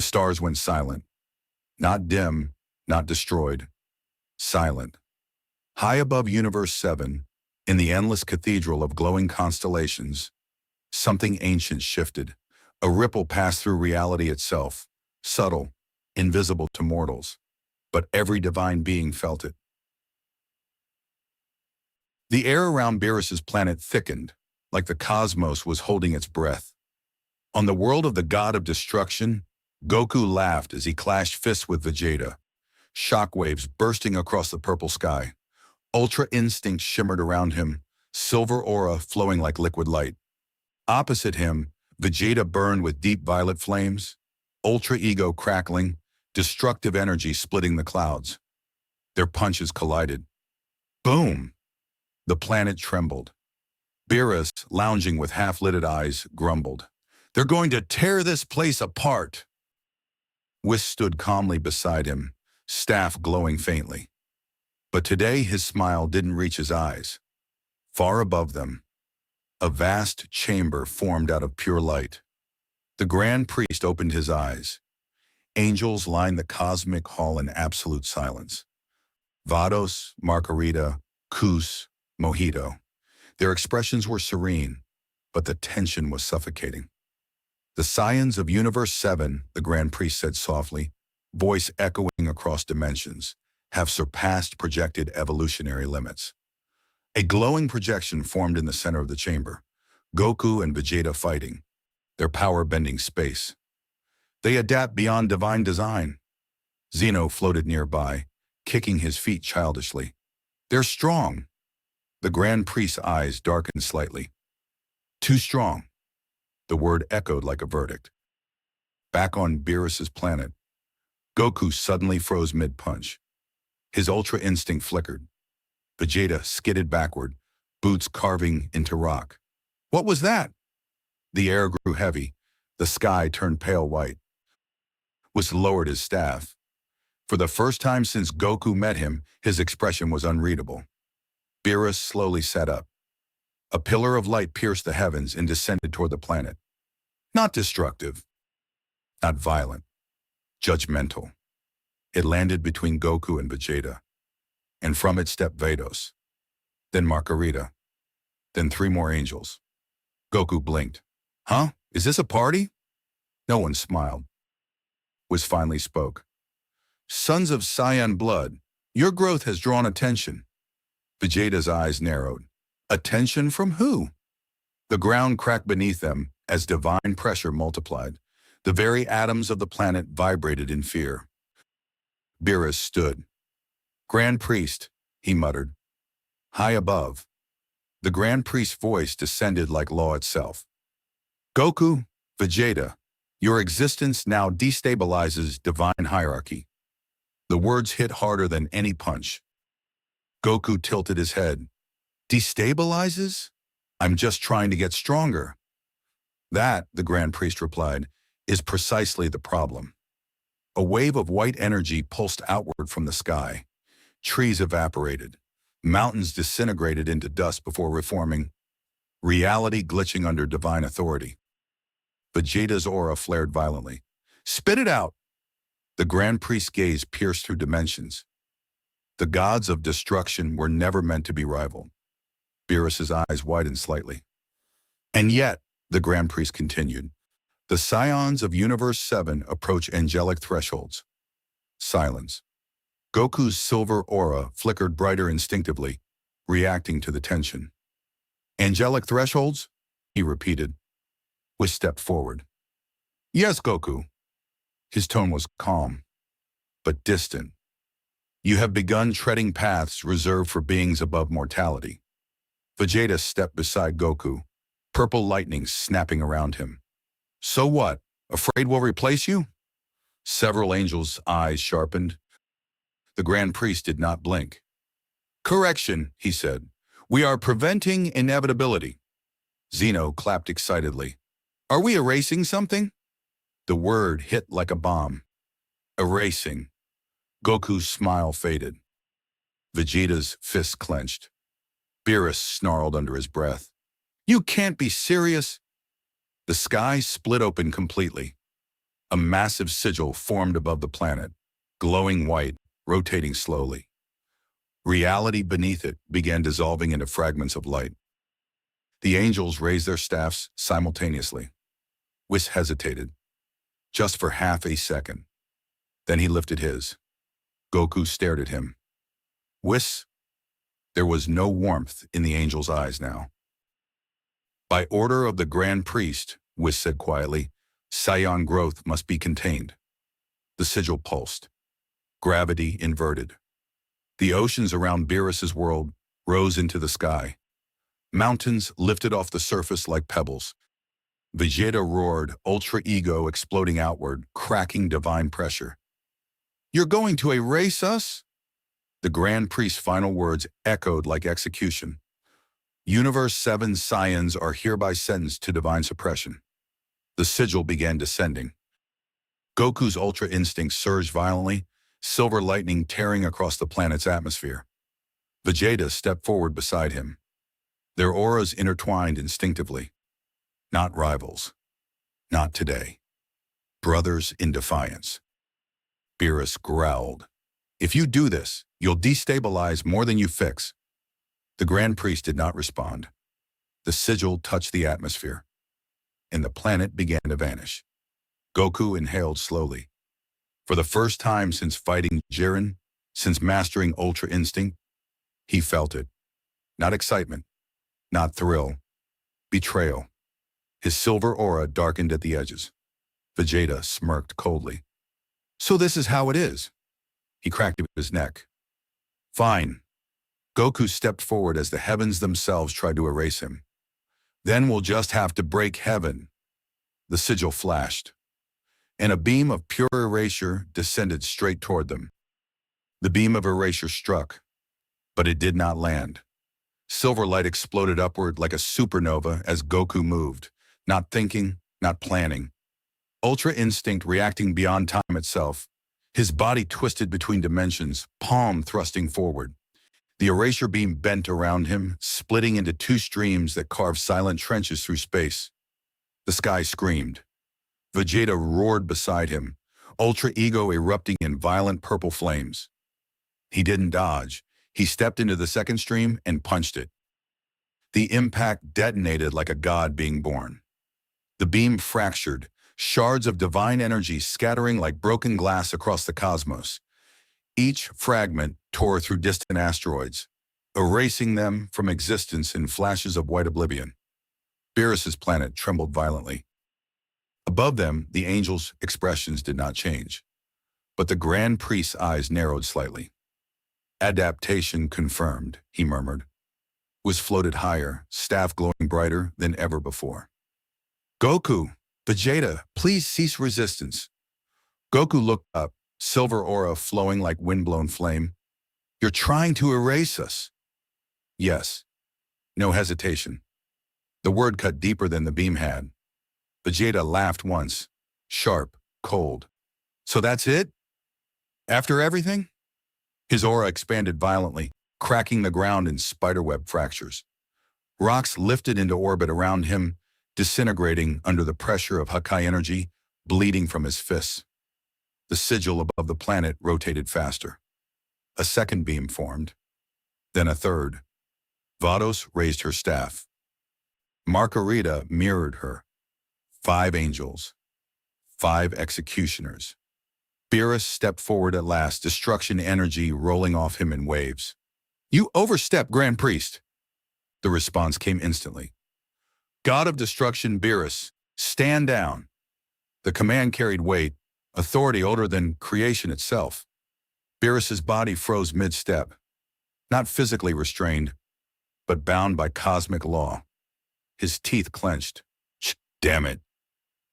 The stars went silent. Not dim, not destroyed. Silent. High above Universe 7, in the endless cathedral of glowing constellations, something ancient shifted. A ripple passed through reality itself, subtle, invisible to mortals, but every divine being felt it. The air around Beerus's planet thickened, like the cosmos was holding its breath. On the world of the god of destruction, Goku laughed as he clashed fists with Vegeta, shockwaves bursting across the purple sky. Ultra instinct shimmered around him, silver aura flowing like liquid light. Opposite him, Vegeta burned with deep violet flames, ultra ego crackling, destructive energy splitting the clouds. Their punches collided. Boom! The planet trembled. Beerus, lounging with half-lidded eyes, grumbled. "They're going to tear this place apart." Whis stood calmly beside him, staff glowing faintly. But today his smile didn't reach his eyes. Far above them, a vast chamber formed out of pure light. The Grand Priest opened his eyes. Angels lined the cosmic hall in absolute silence. Vados, Margarita, Kus, Mojito. Their expressions were serene, but the tension was suffocating. "The Saiyans of Universe 7, the Grand Priest said softly, voice echoing across dimensions, have surpassed projected evolutionary limits." A glowing projection formed in the center of the chamber. Goku and Vegeta fighting, their power bending space. "They adapt beyond divine design." Zeno floated nearby, kicking his feet childishly. "They're strong." The Grand Priest's eyes darkened slightly. "Too strong." The word echoed like a verdict. Back on Beerus's planet, Goku suddenly froze mid-punch. His ultra instinct flickered. Vegeta skidded backward, boots carving into rock. "What was that?" The air grew heavy. The sky turned pale white. Whis lowered his staff. For the first time since Goku met him, his expression was unreadable. Beerus slowly sat up. A pillar of light pierced the heavens and descended toward the planet. Not destructive, not violent, judgmental. It landed between Goku and Vegeta, and from it stepped Vados, then Margarita, then 3 more angels. Goku blinked. "Huh? Is this a party?" No one smiled. Whis finally spoke. "Sons of Saiyan blood, your growth has drawn attention." Vegeta's eyes narrowed. Attention from who? The ground cracked beneath them as divine pressure multiplied. The very atoms of the planet vibrated in fear. Beerus stood. "Grand Priest," he muttered. High above, the Grand Priest's voice descended like law itself. "Goku, Vegeta, your existence now destabilizes divine hierarchy." The words hit harder than any punch. Goku tilted his head. "Destabilizes? I'm just trying to get stronger." "That," the Grand Priest replied, "is precisely the problem." A wave of white energy pulsed outward from the sky. Trees evaporated. Mountains disintegrated into dust before reforming. Reality glitching under divine authority. Vegeta's aura flared violently. "Spit it out!" The Grand Priest's gaze pierced through dimensions. The gods of destruction were never meant to be rivaled. Beerus's eyes widened slightly. "And yet," the Grand Priest continued, "the Saiyans of Universe 7 approach angelic thresholds." Silence. Goku's silver aura flickered brighter instinctively, reacting to the tension. "Angelic thresholds?" he repeated. Whis stepped forward. "Yes, Goku." His tone was calm, but distant. "You have begun treading paths reserved for beings above mortality." Vegeta stepped beside Goku, purple lightning snapping around him. "So what? Afraid we'll replace you?" Several angels' eyes sharpened. The Grand Priest did not blink. "Correction," he said. "We are preventing inevitability." Zeno clapped excitedly. "Are we erasing something?" The word hit like a bomb. Erasing. Goku's smile faded. Vegeta's fists clenched. Beerus snarled under his breath. "You can't be serious." The sky split open completely. A massive sigil formed above the planet, glowing white, rotating slowly. Reality beneath it began dissolving into fragments of light. The angels raised their staffs simultaneously. Whis hesitated, just for half a second. Then he lifted his. Goku stared at him. Whis. There was no warmth in the angel's eyes now. By order of the Grand Priest, Whis said quietly, Saiyan growth must be contained. The sigil pulsed. Gravity inverted. The oceans around Beerus's world rose into the sky. Mountains lifted off the surface like pebbles. Vegeta roared, ultra ego exploding outward, cracking divine pressure. You're going to erase us? The Grand Priest's final words echoed like execution. Universe 7 Saiyans are hereby sentenced to divine suppression. The sigil began descending. Goku's ultra instinct surged violently, silver lightning tearing across the planet's atmosphere. Vegeta stepped forward beside him. Their auras intertwined instinctively. Not rivals. Not today. Brothers in defiance. Beerus growled. If you do this, you'll destabilize more than you fix. The Grand Priest did not respond. The sigil touched the atmosphere, and the planet began to vanish. Goku inhaled slowly. For the first time since fighting Jiren, since mastering Ultra Instinct, he felt it. Not excitement, not thrill, betrayal. His silver aura darkened at the edges. Vegeta smirked coldly. So this is how it is. He cracked his neck. Fine. Goku stepped forward as the heavens themselves tried to erase him. Then we'll just have to break heaven. The sigil flashed, and a beam of pure erasure descended straight toward them. The beam of erasure struck, but it did not land. Silver light exploded upward like a supernova as Goku moved, not thinking, not planning. Ultra instinct reacting beyond time itself. His body twisted between dimensions, palm thrusting forward. The erasure beam bent around him, splitting into two streams that carved silent trenches through space. The sky screamed. Vegeta roared beside him, ultra ego erupting in violent purple flames. He didn't dodge. He stepped into the second stream and punched it. The impact detonated like a god being born. The beam fractured, shards of divine energy scattering like broken glass across the cosmos. Each fragment tore through distant asteroids, erasing them from existence in flashes of white oblivion. Beerus's planet trembled violently. Above them, the angels' expressions did not change, but the Grand Priest's eyes narrowed slightly. Adaptation confirmed, he murmured. Was floated higher, staff glowing brighter than ever before. Goku, Vegeta, please cease resistance. Goku looked up, silver aura flowing like windblown flame. You're trying to erase us. Yes. No hesitation. The word cut deeper than the beam had. Vegeta laughed once, sharp, cold. So that's it? After everything? His aura expanded violently, cracking the ground in spiderweb fractures. Rocks lifted into orbit around him, disintegrating under the pressure of Hakai energy, bleeding from his fists. The sigil above the planet rotated faster. A second beam formed, then a third. Vados raised her staff. Margarita mirrored her. 5 angels. 5 executioners. Beerus stepped forward at last, destruction energy rolling off him in waves. You overstep, Grand Priest. The response came instantly. God of destruction, Beerus, stand down. The command carried weight, authority older than creation itself. Beerus's body froze mid-step, not physically restrained, but bound by cosmic law. His teeth clenched. Damn it.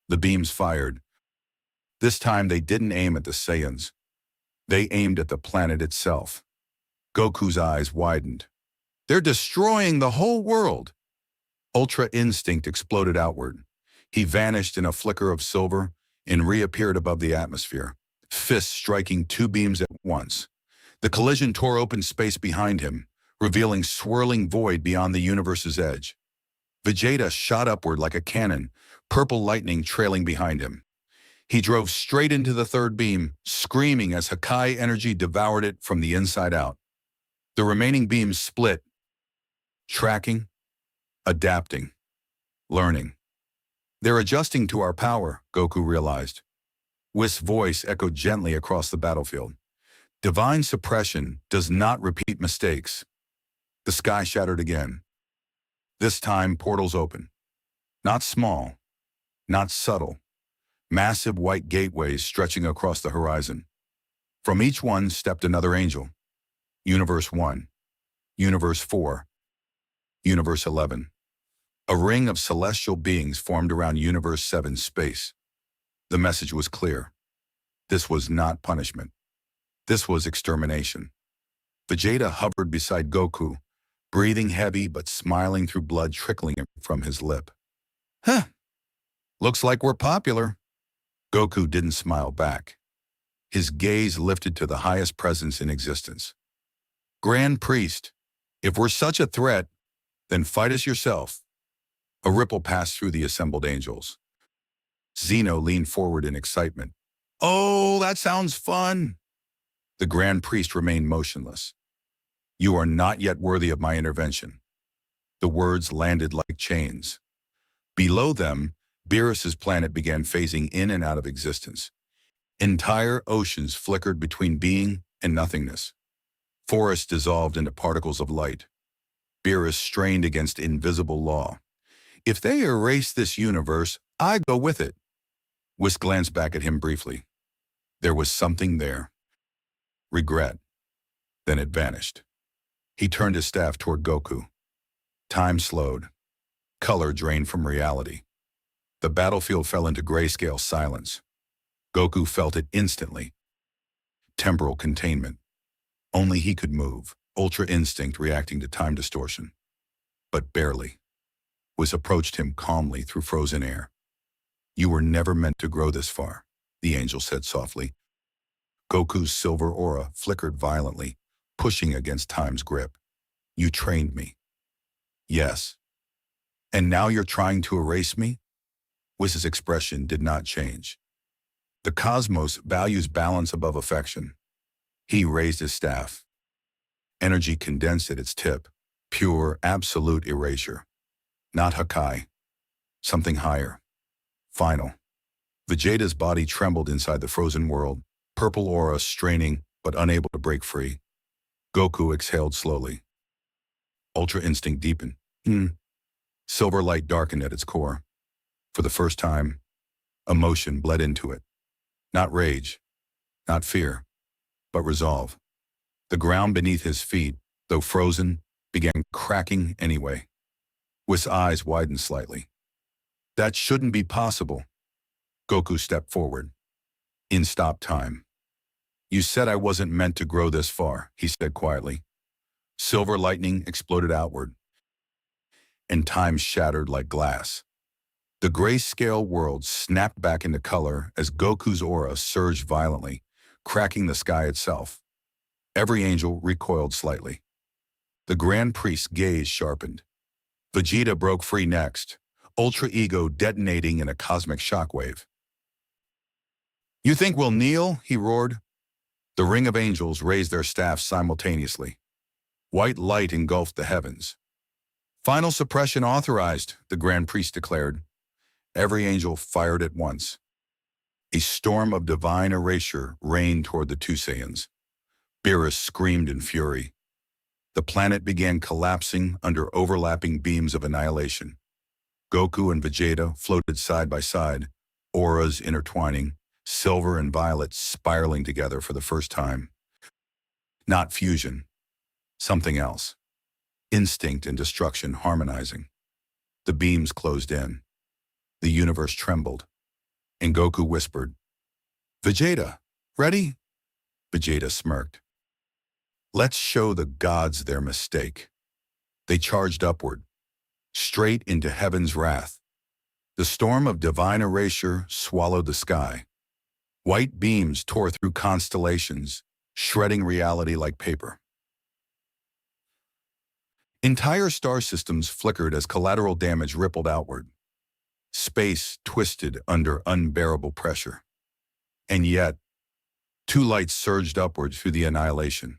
The beams fired. This time they didn't aim at the Saiyans. They aimed at the planet itself. Goku's eyes widened. They're destroying the whole world. Ultra instinct exploded outward. He vanished in a flicker of silver and reappeared above the atmosphere, fists striking 2 beams at once. The collision tore open space behind him, revealing swirling void beyond the universe's edge. Vegeta shot upward like a cannon, purple lightning trailing behind him. He drove straight into the third beam, screaming as Hakai energy devoured it from the inside out. The remaining beams split, tracking, adapting, learning. They're adjusting to our power, Goku realized. Whis' voice echoed gently across the battlefield. Divine suppression does not repeat mistakes. The sky shattered again. This time, portals open. Not small, not subtle. Massive white gateways stretching across the horizon. From each one stepped another angel. Universe 1, Universe 4, Universe 11. A ring of celestial beings formed around Universe 7's space. The message was clear. This was not punishment. This was extermination. Vegeta hovered beside Goku, breathing heavy but smiling through blood trickling from his lip. Huh. Looks like we're popular. Goku didn't smile back. His gaze lifted to the highest presence in existence. Grand Priest, if we're such a threat, then fight us yourself. A ripple passed through the assembled angels. Zeno leaned forward in excitement. Oh, that sounds fun. The Grand Priest remained motionless. You are not yet worthy of my intervention. The words landed like chains. Below them, Beerus's planet began phasing in and out of existence. Entire oceans flickered between being and nothingness. Forests dissolved into particles of light. Beerus strained against invisible law. If they erase this universe, I go with it. Whis glanced back at him briefly. There was something there. Regret. Then it vanished. He turned his staff toward Goku. Time slowed. Color drained from reality. The battlefield fell into grayscale silence. Goku felt it instantly. Temporal containment. Only he could move, ultra instinct reacting to time distortion. But barely. Whis approached him calmly through frozen air. You were never meant to grow this far, the angel said softly. Goku's silver aura flickered violently, pushing against time's grip. You trained me. Yes. And now you're trying to erase me? Whis' expression did not change. The cosmos values balance above affection. He raised his staff. Energy condensed at its tip, pure, absolute erasure. Not Hakai. Something higher. Final. Vegeta's body trembled inside the frozen world, purple aura straining but unable to break free. Goku exhaled slowly. Ultra instinct deepened. Silver light darkened at its core. For the first time, emotion bled into it. Not rage, not fear, but resolve. The ground beneath his feet, though frozen, began cracking anyway. Whis' eyes widened slightly. That shouldn't be possible. Goku stepped forward. In stop time. You said I wasn't meant to grow this far, he said quietly. Silver lightning exploded outward, and time shattered like glass. The grayscale world snapped back into color as Goku's aura surged violently, cracking the sky itself. Every angel recoiled slightly. The Grand Priest's gaze sharpened. Vegeta broke free next, Ultra Ego detonating in a cosmic shockwave. You think we'll kneel? He roared. The ring of angels raised their staffs simultaneously. White light engulfed the heavens. Final suppression authorized, the Grand Priest declared. Every angel fired at once. A storm of divine erasure rained toward the two Saiyans. Beerus screamed in fury. The planet began collapsing under overlapping beams of annihilation. Goku and Vegeta floated side by side, auras intertwining, silver and violet spiraling together for the first time. Not fusion. Something else. Instinct and destruction harmonizing. The beams closed in. The universe trembled. And Goku whispered, Vegeta, ready? Vegeta smirked. Let's show the gods their mistake. They charged upward, straight into heaven's wrath. The storm of divine erasure swallowed the sky. White beams tore through constellations, shredding reality like paper. Entire star systems flickered as collateral damage rippled outward. Space twisted under unbearable pressure. And yet, two lights surged upward through the annihilation.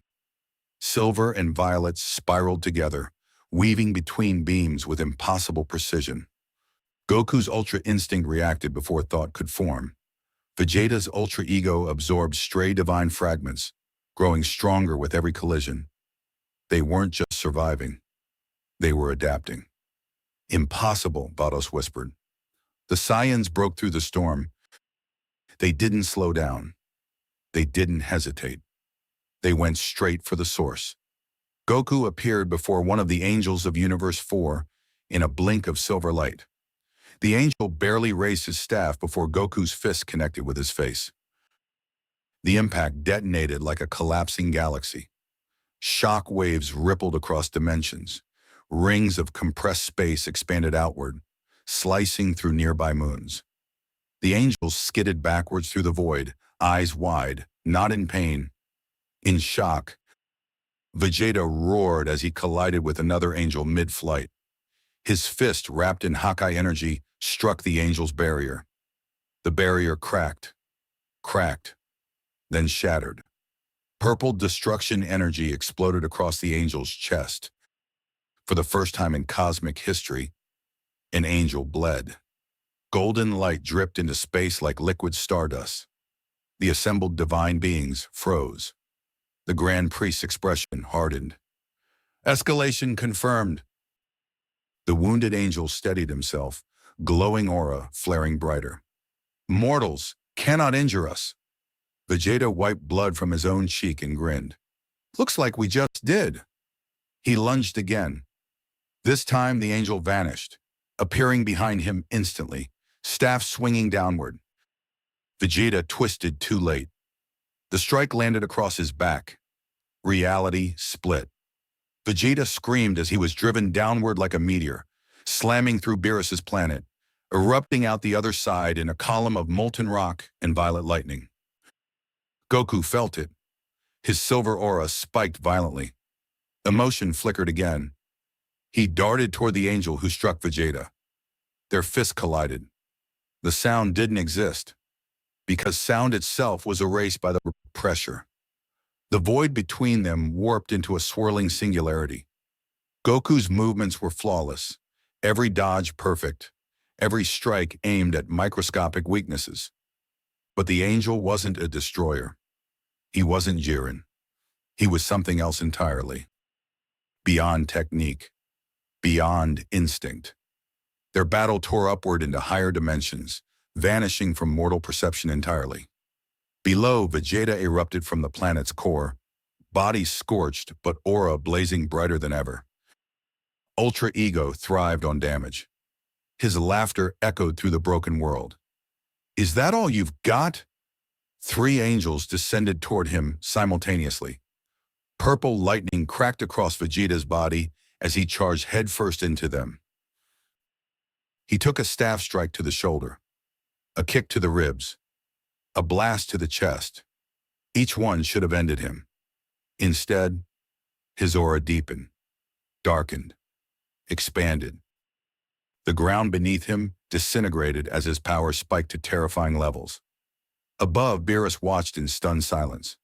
Silver and violet spiraled together, weaving between beams with impossible precision. Goku's Ultra Instinct reacted before thought could form. Vegeta's Ultra Ego absorbed stray divine fragments, growing stronger with every collision. They weren't just surviving. They were adapting. Impossible, Vados whispered. The Saiyans broke through the storm. They didn't slow down. They didn't hesitate. They went straight for the source. Goku appeared before one of the angels of Universe 4 in a blink of silver light. The angel barely raised his staff before Goku's fist connected with his face. The impact detonated like a collapsing galaxy. Shock waves rippled across dimensions. Rings of compressed space expanded outward, slicing through nearby moons. The angel skidded backwards through the void, eyes wide, not in pain, in shock. Vegeta roared as he collided with another angel mid-flight. His fist, wrapped in Hawkeye energy, struck the angel's barrier. The barrier cracked, then shattered. Purple destruction energy exploded across the angel's chest. For the first time in cosmic history, an angel bled. Golden light dripped into space like liquid stardust. The assembled divine beings froze. The Grand Priest's expression hardened. Escalation confirmed. The wounded angel steadied himself, glowing aura flaring brighter. Mortals cannot injure us. Vegeta wiped blood from his own cheek and grinned. Looks like we just did. He lunged again. This time the angel vanished, appearing behind him instantly, staff swinging downward. Vegeta twisted too late. The strike landed across his back. Reality split. Vegeta screamed as he was driven downward like a meteor, slamming through Beerus's planet, erupting out the other side in a column of molten rock and violet lightning. Goku felt it. His silver aura spiked violently. Emotion flickered again. He darted toward the angel who struck Vegeta. Their fists collided. The sound didn't exist, because sound itself was erased by the pressure. The void between them warped into a swirling singularity. Goku's movements were flawless, every dodge perfect, every strike aimed at microscopic weaknesses. But the angel wasn't a destroyer. He wasn't Jiren. He was something else entirely. Beyond technique. Beyond instinct. Their battle tore upward into higher dimensions, vanishing from mortal perception entirely. Below, Vegeta erupted from the planet's core, body scorched but aura blazing brighter than ever. Ultra Ego thrived on damage. His laughter echoed through the broken world. Is that all you've got? 3 angels descended toward him simultaneously. Purple lightning cracked across Vegeta's body as he charged headfirst into them. He took a staff strike to the shoulder, a kick to the ribs, a blast to the chest. Each one should have ended him. Instead, his aura deepened, darkened, expanded. The ground beneath him disintegrated as his power spiked to terrifying levels. Above, Beerus watched in stunned silence.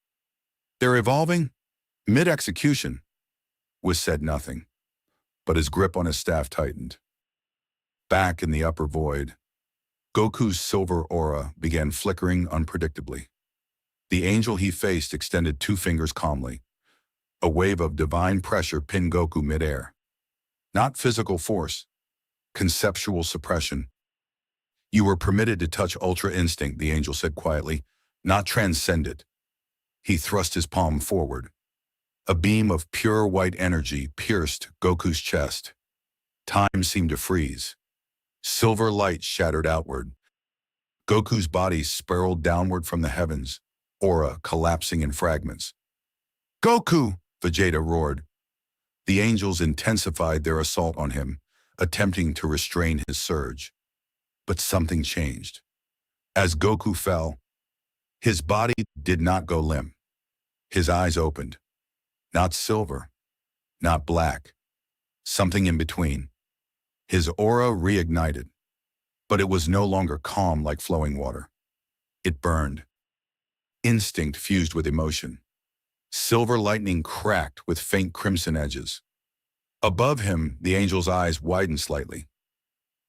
They're evolving? Mid-execution. Whis said nothing, but his grip on his staff tightened. Back in the upper void, Goku's silver aura began flickering unpredictably. The angel he faced extended 2 fingers calmly. A wave of divine pressure pinned Goku midair. Not physical force, conceptual suppression. You were permitted to touch Ultra Instinct, the angel said quietly, not transcend it. He thrust his palm forward. A beam of pure white energy pierced Goku's chest. Time seemed to freeze. Silver light shattered outward. Goku's body spiraled downward from the heavens, aura collapsing in fragments. Goku! Vegeta roared. The angels intensified their assault on him, attempting to restrain his surge. But something changed. As Goku fell, his body did not go limp. His eyes opened. Not silver, not black, something in between. His aura reignited, but it was no longer calm like flowing water. It burned. instinct fused with emotion. Silver lightning cracked with faint crimson edges. Above him, the angel's eyes widened slightly.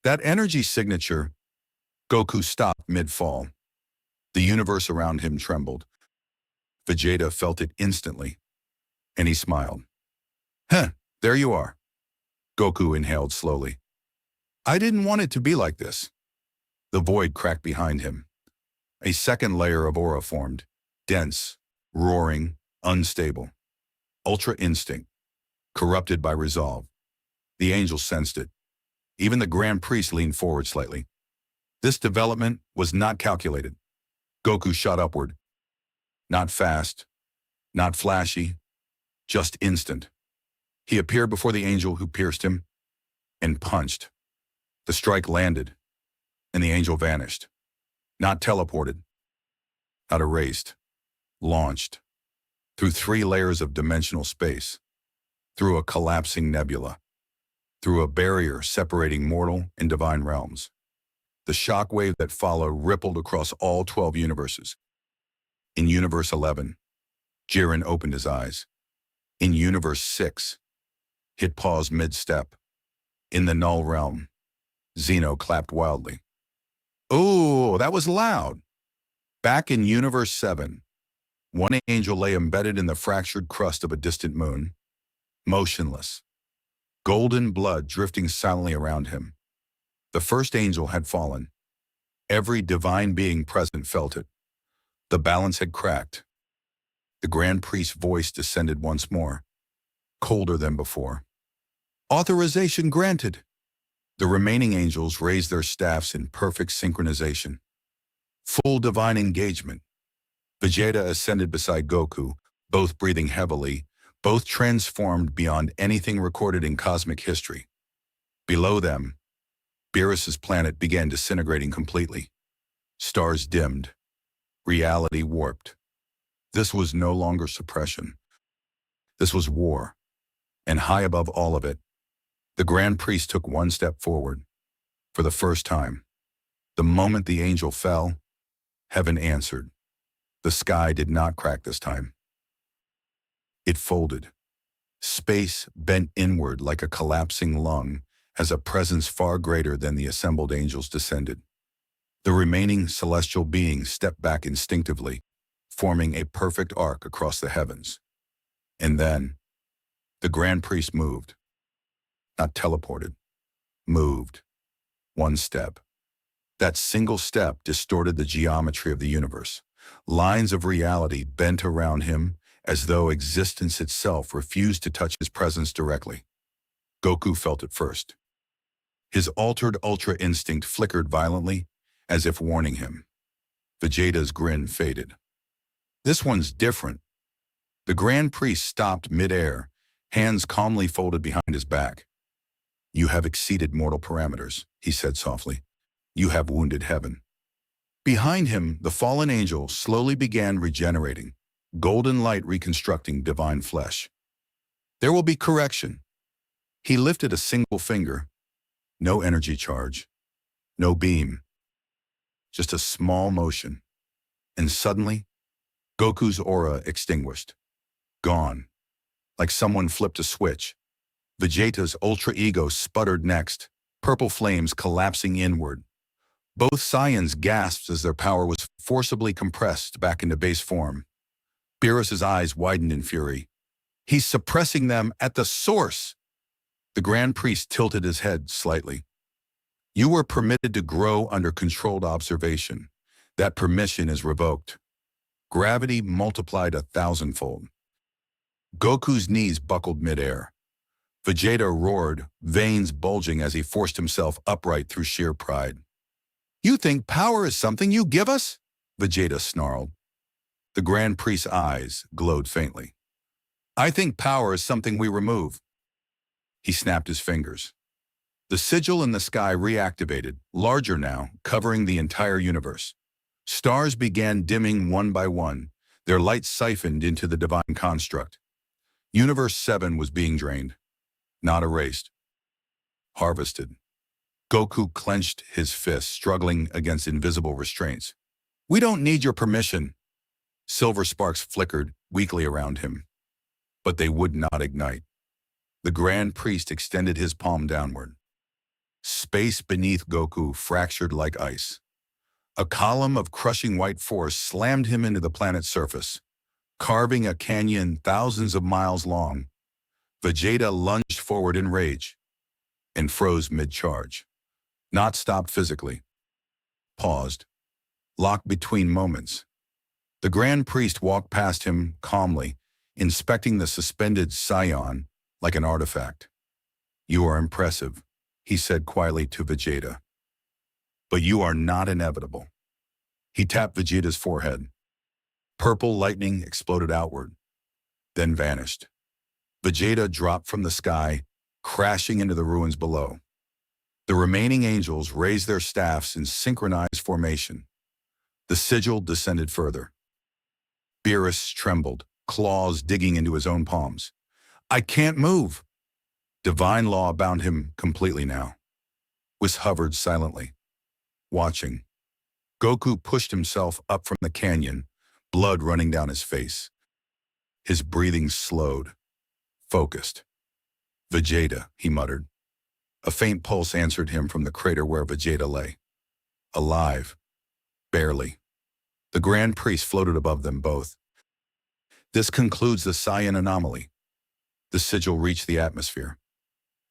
That energy signature. Goku stopped mid-fall. The universe around him trembled. Vegeta felt it instantly, and he smiled. Huh, there you are. Goku inhaled slowly. I didn't want it to be like this. The void cracked behind him. A second layer of aura formed, dense, roaring, unstable. Ultra instinct, corrupted by resolve. The angel sensed it. Even the Grand Priest leaned forward slightly. This development was not calculated. Goku shot upward. Not fast, not flashy, just instant. He appeared before the angel who pierced him and punched. The strike landed, and the angel vanished. Not teleported, not erased, launched, through 3 layers of dimensional space, through a collapsing nebula, through a barrier separating mortal and divine realms. The shockwave that followed rippled across all 12 universes. In Universe 11, Jiren opened his eyes. In Universe 6, Hit paused mid-step. In the Null Realm, Zeno clapped wildly. "Ooh, that was loud." Back in Universe 7, one angel lay embedded in the fractured crust of a distant moon, motionless, golden blood drifting silently around him. The first angel had fallen. Every divine being present felt it. The balance had cracked. The Grand Priest's voice descended once more, colder than before. Authorization granted. The remaining angels raised their staffs in perfect synchronization. Full divine engagement. Vegeta ascended beside Goku, both breathing heavily, both transformed beyond anything recorded in cosmic history. Below them, Beerus's planet began disintegrating completely. Stars dimmed. Reality warped. This was no longer suppression. This was war. And high above all of it, the Grand Priest took one step forward. For the first time, the moment the angel fell, heaven answered. The sky did not crack this time. It folded. Space bent inward like a collapsing lung as a presence far greater than the assembled angels descended. The remaining celestial beings stepped back instinctively, forming a perfect arc across the heavens. And then, the Grand Priest moved. Not teleported. Moved. One step. That single step distorted the geometry of the universe. Lines of reality bent around him as though existence itself refused to touch his presence directly. Goku felt it first. His altered ultra instinct flickered violently, as if warning him. Vegeta's grin faded. This one's different. The Grand Priest stopped mid-air, hands calmly folded behind his back. You have exceeded mortal parameters, he said softly. You have wounded heaven. Behind him, the fallen angel slowly began regenerating, golden light reconstructing divine flesh. There will be correction. He lifted a single finger. No energy charge. No beam. Just a small motion. And suddenly, Goku's aura extinguished. Gone. Like someone flipped a switch. Vegeta's ultra ego sputtered next, purple flames collapsing inward. Both Saiyans gasped as their power was forcibly compressed back into base form. Beerus's eyes widened in fury. He's suppressing them at the source. The Grand Priest tilted his head slightly. You were permitted to grow under controlled observation. That permission is revoked. Gravity multiplied 1,000-fold. Goku's knees buckled midair. Vegeta roared, veins bulging as he forced himself upright through sheer pride. You think power is something you give us? Vegeta snarled. The Grand Priest's eyes glowed faintly. I think power is something we remove. He snapped his fingers. The sigil in the sky reactivated, larger now, covering the entire universe. Stars began dimming one by one, their light siphoned into the divine construct. Universe 7 was being drained, not erased. Harvested. Goku clenched his fist, struggling against invisible restraints. We don't need your permission. Silver sparks flickered weakly around him, but they would not ignite. The Grand Priest extended his palm downward. Space beneath Goku fractured like ice. A column of crushing white force slammed him into the planet's surface, carving a canyon thousands of miles long. Vegeta lunged forward in rage and froze mid-charge. Not stopped physically. Paused, locked between moments. The Grand Priest walked past him calmly, inspecting the suspended Saiyan like an artifact. "You are impressive," he said quietly to Vegeta. "But you are not inevitable." He tapped Vegeta's forehead. Purple lightning exploded outward, then vanished. Vegeta dropped from the sky, crashing into the ruins below. The remaining angels raised their staffs in synchronized formation. The sigil descended further. Beerus trembled, claws digging into his own palms. "I can't move." Divine law bound him completely now. Whis hovered silently, watching. Goku pushed himself up from the canyon, blood running down his face. His breathing slowed, focused. "Vegeta," he muttered. A faint pulse answered him from the crater where Vegeta lay. Alive. Barely. The Grand Priest floated above them both. "This concludes the Saiyan anomaly." The sigil reached the atmosphere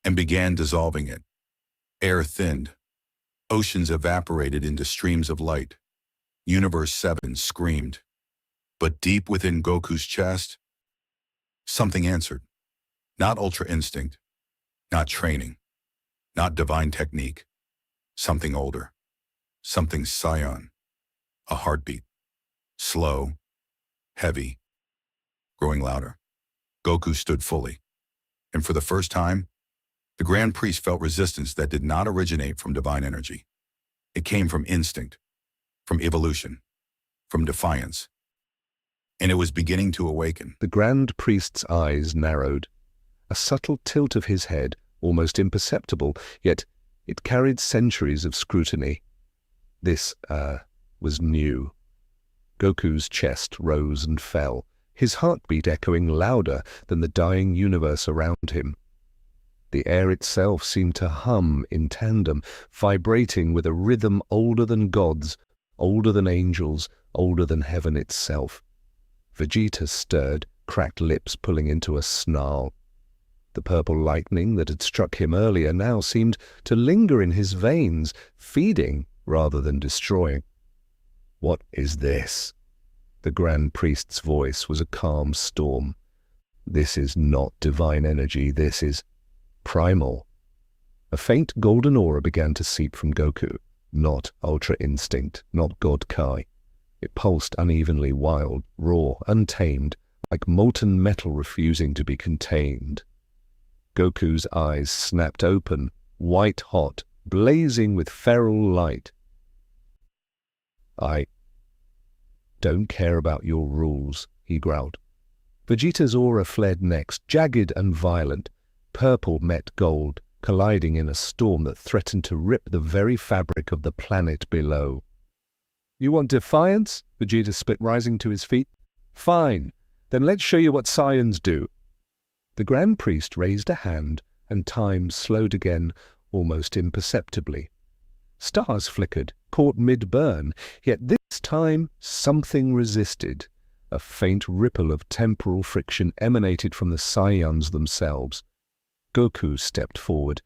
and began dissolving it. Air thinned. Oceans evaporated into streams of light. Universe 7 screamed. But deep within Goku's chest, something answered. Not Ultra Instinct, not training, not divine technique. Something older. Something Saiyan. A heartbeat. Slow, heavy, growing louder. Goku stood fully. And for the first time, the Grand Priest felt resistance that did not originate from divine energy. It came from instinct, from evolution, from defiance. And it was beginning to awaken. The Grand Priest's eyes narrowed. A subtle tilt of his head, almost imperceptible, yet it carried centuries of scrutiny. This, was new. Goku's chest rose and fell, his heartbeat echoing louder than the dying universe around him. The air itself seemed to hum in tandem, vibrating with a rhythm older than gods, older than angels, older than heaven itself. Vegeta stirred, cracked lips pulling into a snarl. The purple lightning that had struck him earlier now seemed to linger in his veins, feeding rather than destroying. "What is this?" The Grand Priest's voice was a calm storm. "This is not divine energy, this is primal." A faint golden aura began to seep from Goku, not Ultra Instinct, not God Kai. It pulsed unevenly, wild, raw, untamed, like molten metal refusing to be contained. Goku's eyes snapped open, white-hot, blazing with feral light. "I don't care about your rules," he growled. Vegeta's aura fled next, jagged and violent. Purple met gold, colliding in a storm that threatened to rip the very fabric of the planet below. "You want defiance?" Vegeta spit, rising to his feet. "Fine. Then let's show you what Saiyans do." The Grand Priest raised a hand, and time slowed again, almost imperceptibly. Stars flickered, caught mid-burn, yet this time something resisted. A faint ripple of temporal friction emanated from the Saiyans themselves. Goku stepped forward.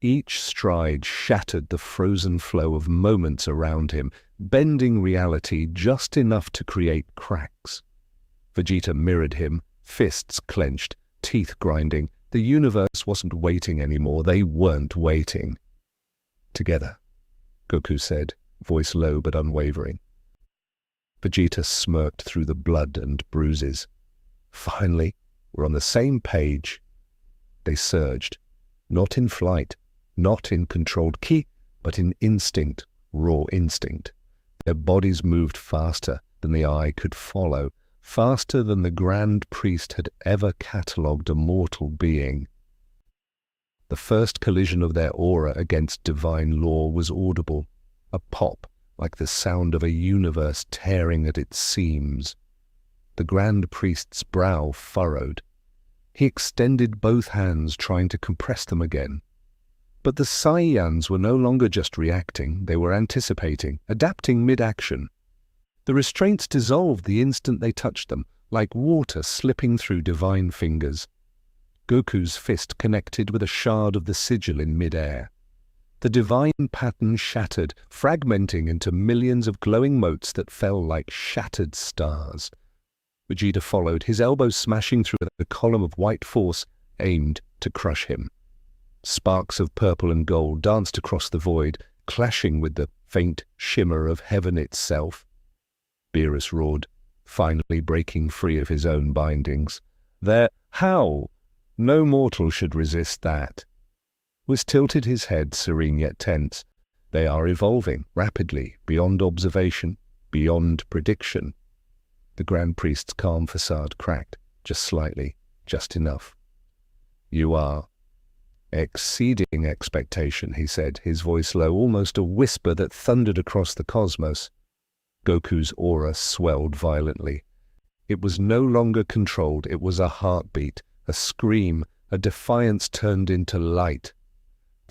Each stride shattered the frozen flow of moments around him, bending reality just enough to create cracks. Vegeta mirrored him, fists clenched, teeth grinding. The universe wasn't waiting anymore. They weren't waiting. "Together," Goku said, voice low but unwavering. Vegeta smirked through the blood and bruises. "Finally, we're on the same page." They surged, not in flight, not in controlled ki, but in instinct, raw instinct. Their bodies moved faster than the eye could follow, faster than the Grand Priest had ever catalogued a mortal being. The first collision of their aura against divine law was audible, a pop like the sound of a universe tearing at its seams. The Grand Priest's brow furrowed. He extended both hands, trying to compress them again. But the Saiyans were no longer just reacting, they were anticipating, adapting mid-action. The restraints dissolved the instant they touched them, like water slipping through divine fingers. Goku's fist connected with a shard of the sigil in mid-air. The divine pattern shattered, fragmenting into millions of glowing motes that fell like shattered stars. Vegeta followed, his elbow smashing through a column of white force aimed to crush him. Sparks of purple and gold danced across the void, clashing with the faint shimmer of heaven itself. Beerus roared, finally breaking free of his own bindings. How? No mortal should resist that. Was tilted his head, serene yet tense. They are evolving, rapidly, beyond observation, beyond prediction. The Grand Priest's calm facade cracked, just slightly, just enough. You are exceeding expectation, he said, his voice low, almost a whisper that thundered across the cosmos. Goku's aura swelled violently. It was no longer controlled, it was a heartbeat, a scream, a defiance turned into light.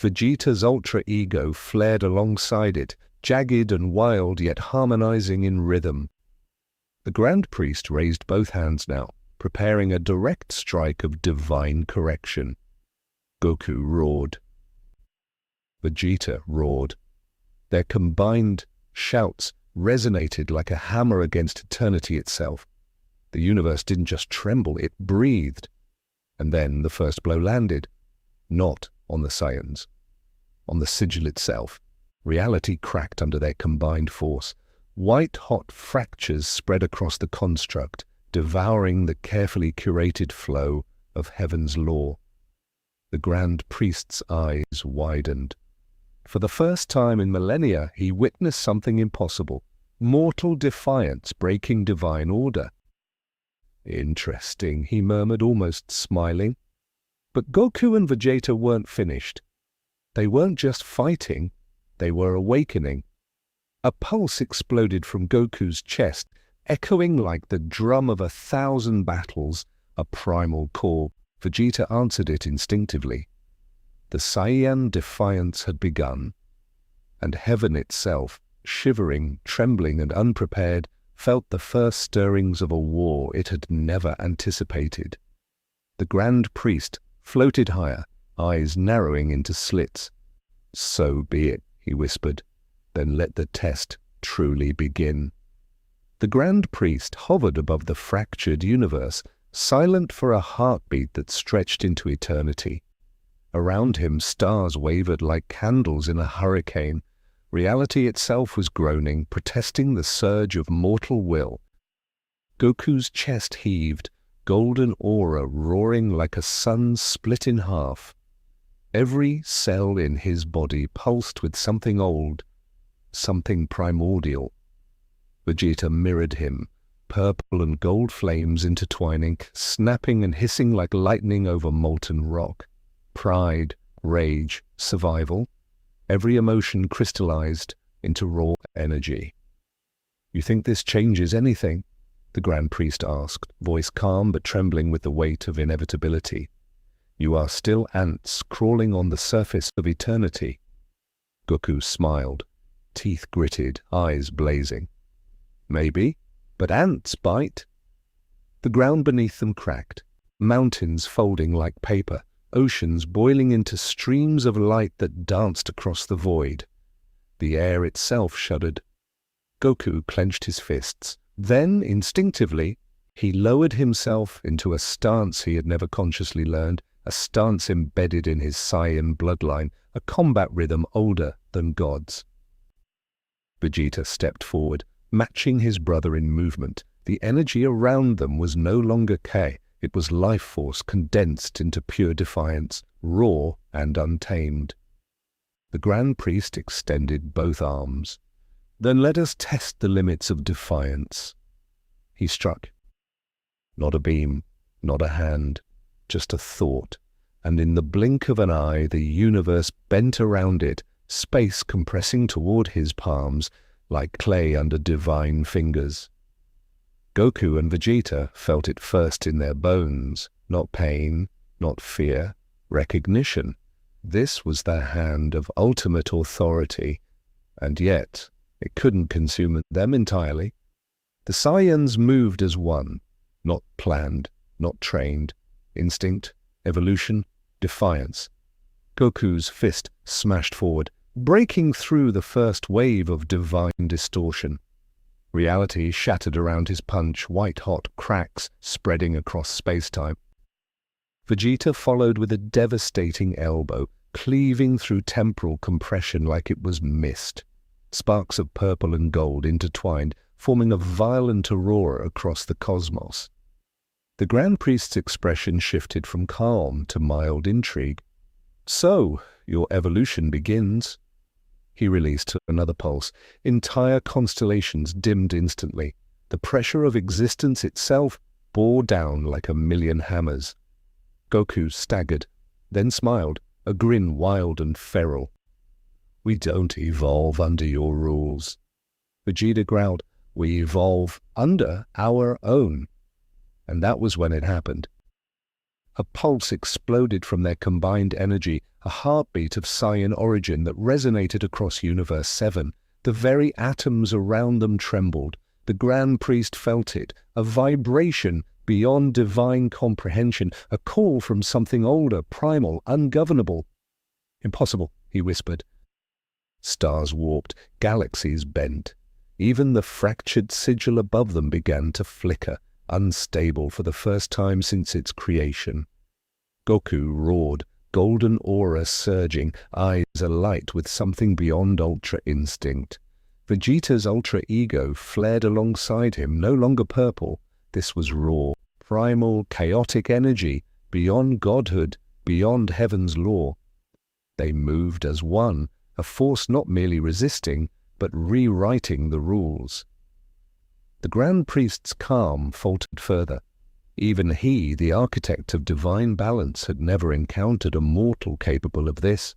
Vegeta's ultra-ego flared alongside it, jagged and wild yet harmonizing in rhythm. The Grand Priest raised both hands now, preparing a direct strike of divine correction. Goku roared. Vegeta roared. Their combined shouts resonated like a hammer against eternity itself. The universe didn't just tremble, it breathed. And then the first blow landed, not on the Saiyans, on the sigil itself. Reality cracked under their combined force. White-hot fractures spread across the construct, devouring the carefully curated flow of heaven's law. The Grand Priest's eyes widened. For the first time in millennia, he witnessed something impossible. Mortal defiance breaking divine order. Interesting, he murmured, almost smiling. But Goku and Vegeta weren't finished. They weren't just fighting, they were awakening. A pulse exploded from Goku's chest, echoing like the drum of 1,000 battles, a primal call. Vegeta answered it instinctively. The Saiyan Defiance had begun, and heaven itself, shivering, trembling and unprepared, felt the first stirrings of a war it had never anticipated. The Grand Priest floated higher, eyes narrowing into slits. "So be it," he whispered. "Then let the test truly begin." The Grand Priest hovered above the fractured universe, silent for a heartbeat that stretched into eternity. Around him, stars wavered like candles in a hurricane. Reality itself was groaning, protesting the surge of mortal will. Goku's chest heaved, golden aura roaring like a sun split in half. Every cell in his body pulsed with something old, something primordial. Vegeta mirrored him, purple and gold flames intertwining, snapping and hissing like lightning over molten rock. Pride, rage, survival, every emotion crystallized into raw energy. "You think this changes anything?" the Grand Priest asked, voice calm but trembling with the weight of inevitability. "You are still ants crawling on the surface of eternity." Goku smiled, teeth gritted, eyes blazing. "Maybe, but ants bite." The ground beneath them cracked, mountains folding like paper, oceans boiling into streams of light that danced across the void. The air itself shuddered. Goku clenched his fists. Then, instinctively, he lowered himself into a stance he had never consciously learned, a stance embedded in his Saiyan bloodline, a combat rhythm older than gods. Vegeta stepped forward, matching his brother in movement. The energy around them was no longer K. It was life force condensed into pure defiance, raw and untamed. The Grand Priest extended both arms. "Then let us test the limits of defiance." He struck. Not a beam, not a hand, just a thought, and in the blink of an eye the universe bent around it, space compressing toward his palms like clay under divine fingers. Goku and Vegeta felt it first in their bones, not pain, not fear, recognition. This was their hand of ultimate authority, and yet it couldn't consume them entirely. The Saiyans moved as one, not planned, not trained. Instinct, evolution, defiance. Goku's fist smashed forward, breaking through the first wave of divine distortion. Reality shattered around his punch, white-hot cracks spreading across space-time. Vegeta followed with a devastating elbow, cleaving through temporal compression like it was mist. Sparks of purple and gold intertwined, forming a violent aurora across the cosmos. The Grand Priest's expression shifted from calm to mild intrigue. "So, your evolution begins." He released another pulse. Entire constellations dimmed instantly. The pressure of existence itself bore down like a million hammers. Goku staggered, then smiled, a grin wild and feral. "We don't evolve under your rules." Vegeta growled, "We evolve under our own." And that was when it happened. A pulse exploded from their combined energy, a heartbeat of Saiyan origin that resonated across Universe 7. The very atoms around them trembled. The Grand Priest felt it, a vibration beyond divine comprehension, a call from something older, primal, ungovernable. "Impossible," he whispered. Stars warped, galaxies bent. Even the fractured sigil above them began to flicker, unstable for the first time since its creation. Goku roared, golden aura surging, eyes alight with something beyond ultra instinct. Vegeta's ultra ego flared alongside him, no longer purple. This was raw, primal, chaotic energy, beyond godhood, beyond heaven's law. They moved as one, a force not merely resisting, but rewriting the rules. The Grand Priest's calm faltered further. Even he, the architect of divine balance, had never encountered a mortal capable of this.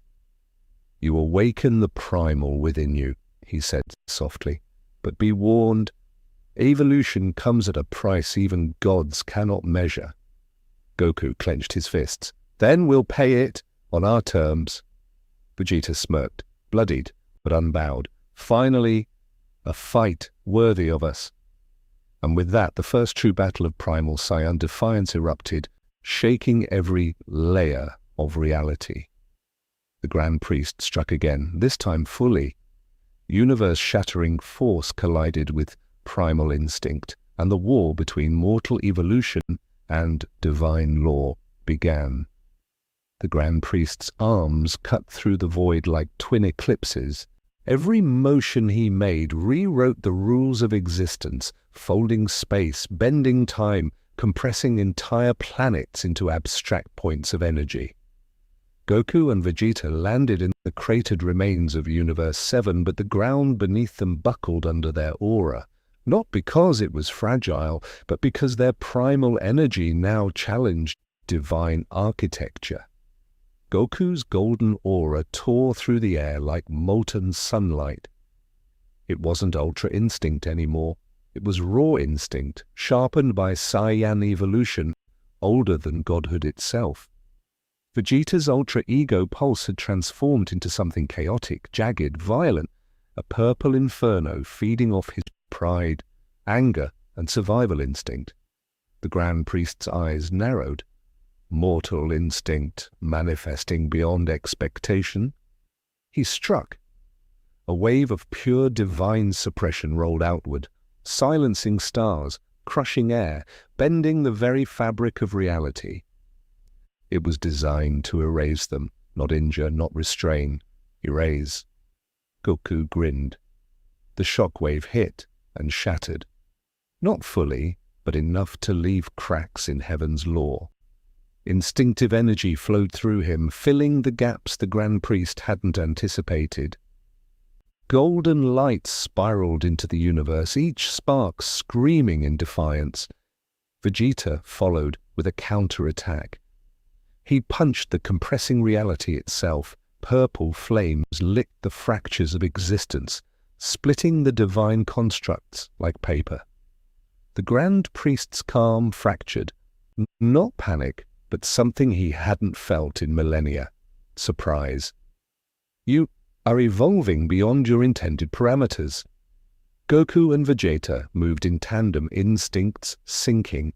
"You awaken the primal within you," he said softly, "but be warned, evolution comes at a price even gods cannot measure." Goku clenched his fists. "Then we'll pay it on our terms." Vegeta smirked, bloodied but unbowed. "Finally, a fight worthy of us." And with that, the first true battle of Primal Saiyan Defiance erupted, shaking every layer of reality. The Grand Priest struck again, this time fully. Universe-shattering force collided with primal instinct, and the war between mortal evolution and divine law began. The Grand Priest's arms cut through the void like twin eclipses. Every motion he made rewrote the rules of existence, folding space, bending time, compressing entire planets into abstract points of energy. Goku and Vegeta landed in the cratered remains of Universe 7, but the ground beneath them buckled under their aura, not because it was fragile, but because their primal energy now challenged divine architecture. Goku's golden aura tore through the air like molten sunlight. It wasn't ultra instinct anymore. It was raw instinct, sharpened by Saiyan evolution, older than godhood itself. Vegeta's ultra ego pulse had transformed into something chaotic, jagged, violent, a purple inferno feeding off his pride, anger, and survival instinct. The Grand Priest's eyes narrowed. Mortal instinct manifesting beyond expectation. He struck. A wave of pure divine suppression rolled outward, silencing stars, crushing air, bending the very fabric of reality. It was designed to erase them, not injure, not restrain. Erase. Goku grinned. The shockwave hit and shattered. Not fully, but enough to leave cracks in heaven's law. Instinctive energy flowed through him, filling the gaps the Grand Priest hadn't anticipated. Golden light spiraled into the universe, each spark screaming in defiance. Vegeta followed with a counterattack. He punched the compressing reality itself. Purple flames licked the fractures of existence, splitting the divine constructs like paper. The Grand Priest's calm fractured. Not panic, but something he hadn't felt in millennia. Surprise. You are evolving beyond your intended parameters. Goku and Vegeta moved in tandem, instincts syncing.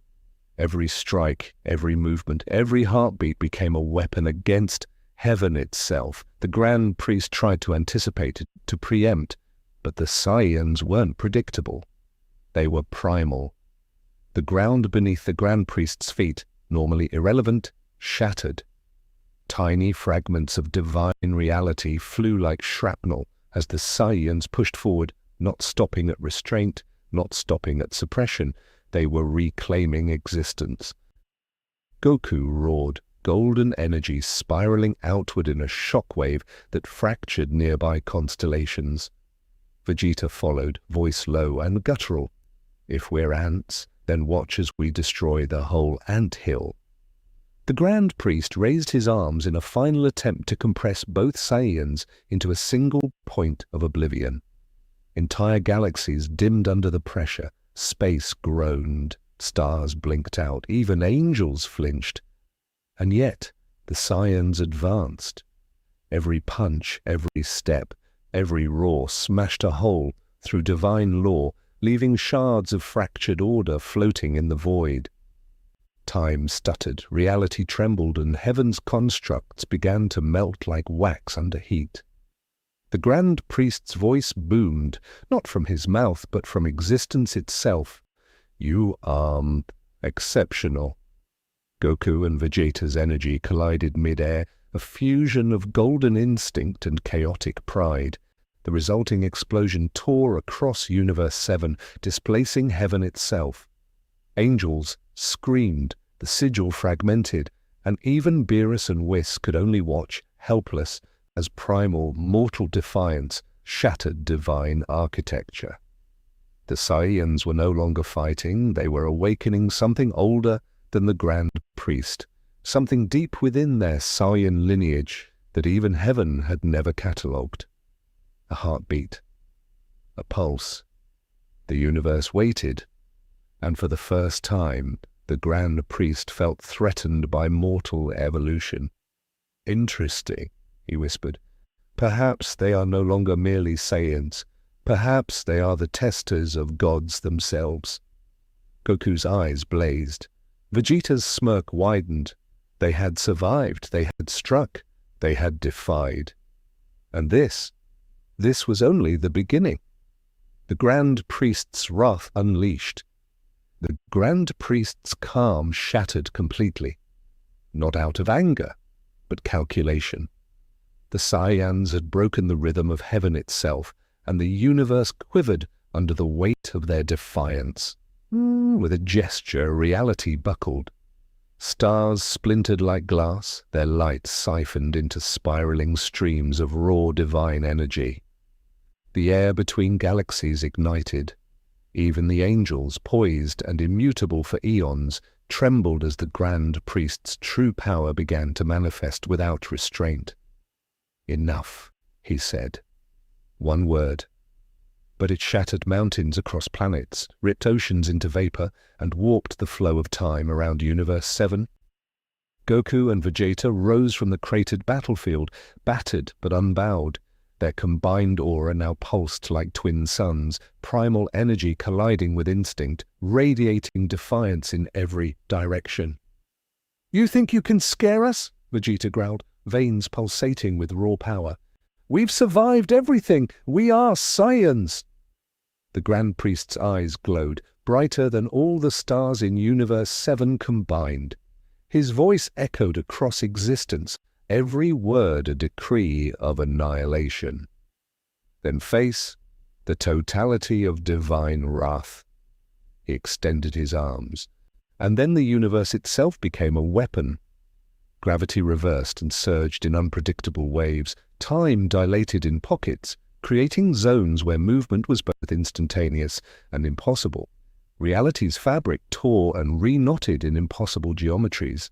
Every strike, every movement, every heartbeat became a weapon against heaven itself. The Grand Priest tried to anticipate it, to preempt, but the Saiyans weren't predictable. They were primal. The ground beneath the Grand Priest's feet, normally irrelevant, shattered. Tiny fragments of divine reality flew like shrapnel as the Saiyans pushed forward, not stopping at restraint, not stopping at suppression. They were reclaiming existence. Goku roared, golden energy spiraling outward in a shockwave that fractured nearby constellations. Vegeta followed, voice low and guttural. If we're ants, then watch as we destroy the whole ant hill. The Grand Priest raised his arms in a final attempt to compress both Saiyans into a single point of oblivion. Entire galaxies dimmed under the pressure, space groaned, stars blinked out, even angels flinched. And yet, the Saiyans advanced. Every punch, every step, every roar smashed a hole through divine law, leaving shards of fractured order floating in the void. Time stuttered, reality trembled, and heaven's constructs began to melt like wax under heat. The Grand Priest's voice boomed, not from his mouth, but from existence itself. You are exceptional. Goku and Vegeta's energy collided mid-air, a fusion of golden instinct and chaotic pride. The resulting explosion tore across Universe 7, displacing heaven itself. Angels screamed, the sigil fragmented, and even Beerus and Whis could only watch, helpless, as primal, mortal defiance shattered divine architecture. The Saiyans were no longer fighting, they were awakening something older than the Grand Priest, something deep within their Saiyan lineage that even heaven had never catalogued. A heartbeat, a pulse. The universe waited, and for the first time, the Grand Priest felt threatened by mortal evolution. Interesting, he whispered. Perhaps they are no longer merely Saiyans. Perhaps they are the testers of gods themselves. Goku's eyes blazed. Vegeta's smirk widened. They had survived, they had struck, they had defied. And this was only the beginning. The Grand Priest's wrath unleashed. The Grand Priest's calm shattered completely. Not out of anger, but calculation. The Saiyans had broken the rhythm of heaven itself, and the universe quivered under the weight of their defiance. With a gesture, reality buckled. Stars splintered like glass, their light siphoned into spiraling streams of raw divine energy. The air between galaxies ignited. Even the angels, poised and immutable for eons, trembled as the Grand Priest's true power began to manifest without restraint. Enough, he said. One word. But it shattered mountains across planets, ripped oceans into vapor, and warped the flow of time around Universe 7. Goku and Vegeta rose from the cratered battlefield, battered but unbowed. Their combined aura now pulsed like twin suns, primal energy colliding with instinct, radiating defiance in every direction. "You think you can scare us?" Vegeta growled, veins pulsating with raw power. "We've survived everything. We are Saiyans." The Grand Priest's eyes glowed, brighter than all the stars in Universe 7 combined. His voice echoed across existence, every word a decree of annihilation. Then face the totality of divine wrath. He extended his arms, and then the universe itself became a weapon. Gravity reversed and surged in unpredictable waves. Time dilated in pockets, creating zones where movement was both instantaneous and impossible. Reality's fabric tore and re-knotted in impossible geometries.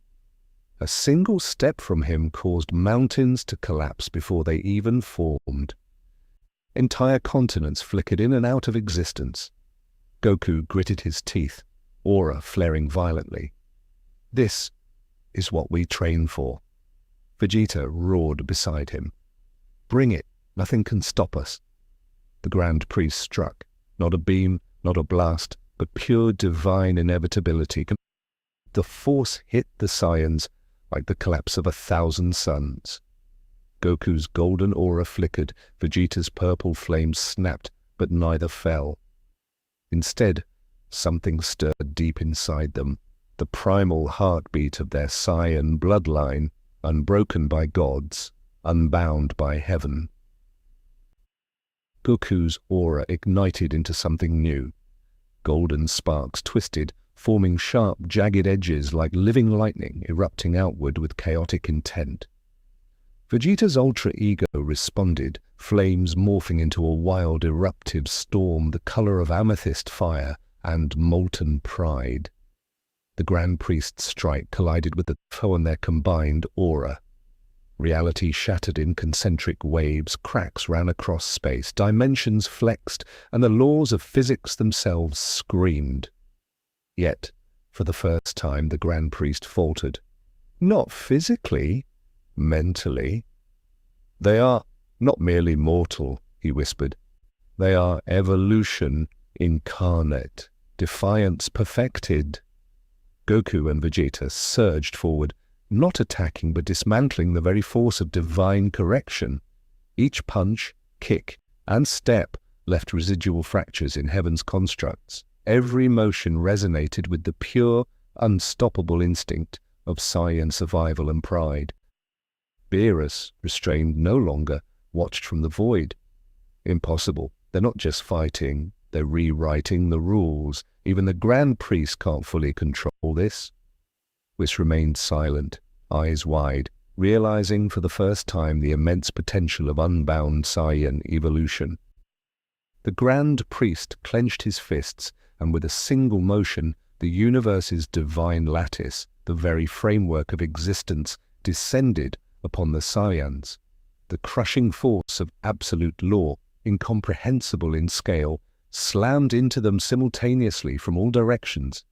A single step from him caused mountains to collapse before they even formed. Entire continents flickered in and out of existence. Goku gritted his teeth, aura flaring violently. "This is what we train for." Vegeta roared beside him. "Bring it, nothing can stop us." The Grand Priest struck. Not a beam, not a blast, but pure divine inevitability. The force hit the Saiyans like the collapse of 1,000 suns. Goku's golden aura flickered, Vegeta's purple flame snapped, but neither fell. Instead, something stirred deep inside them, the primal heartbeat of their Saiyan bloodline, unbroken by gods, unbound by heaven. Goku's aura ignited into something new. Golden sparks twisted, forming sharp, jagged edges like living lightning erupting outward with chaotic intent. Vegeta's ultra ego responded, flames morphing into a wild eruptive storm the color of amethyst fire and molten pride. The Grand Priest's strike collided with the foe and their combined aura. Reality shattered in concentric waves, cracks ran across space, dimensions flexed, and the laws of physics themselves screamed. Yet, for the first time, the Grand Priest faltered. Not physically, mentally. "They are not merely mortal," he whispered. "They are evolution incarnate, defiance perfected." Goku and Vegeta surged forward, not attacking but dismantling the very force of divine correction. Each punch, kick, and step left residual fractures in heaven's constructs. Every motion resonated with the pure, unstoppable instinct of Saiyan survival and pride. Beerus, restrained no longer, watched from the void. Impossible. They're not just fighting, they're rewriting the rules. Even the Grand Priest can't fully control this. Whis remained silent, eyes wide, realizing for the first time the immense potential of unbound Saiyan evolution. The Grand Priest clenched his fists, and with a single motion, the universe's divine lattice, the very framework of existence, descended upon the Saiyans. The crushing force of absolute law, incomprehensible in scale, slammed into them simultaneously from all directions.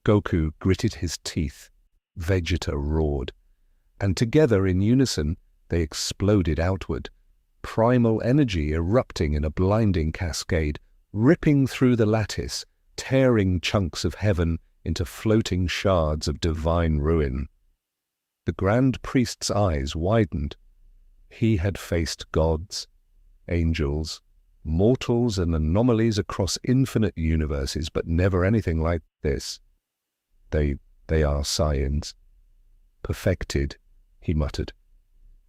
Goku gritted his teeth. Vegeta roared. And together in unison, they exploded outward. Primal energy erupting in a blinding cascade, ripping through the lattice, tearing chunks of heaven into floating shards of divine ruin. The Grand Priest's eyes widened. He had faced gods, angels, mortals and anomalies across infinite universes, but never anything like this. They are Saiyans. Perfected, he muttered.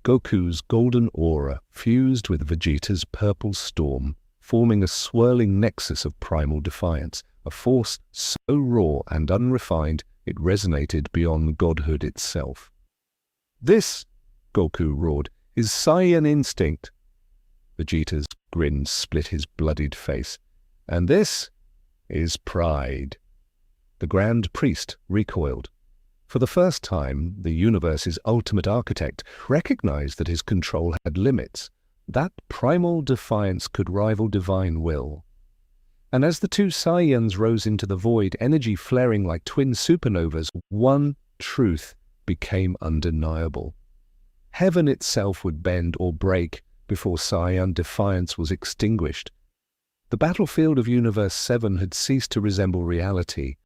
Goku's golden aura fused with Vegeta's purple storm, forming a swirling nexus of primal defiance, a force so raw and unrefined it resonated beyond godhood itself. "This," Goku roared, "is Saiyan instinct." Vegeta's grin split his bloodied face. "And this is pride." The Grand Priest recoiled. For the first time, the universe's ultimate architect recognized that his control had limits, that primal defiance could rival divine will. And as the two Saiyans rose into the void, energy flaring like twin supernovas, one truth became undeniable. Heaven itself would bend or break before Saiyan Defiance was extinguished. The battlefield of Universe 7 had ceased to resemble reality.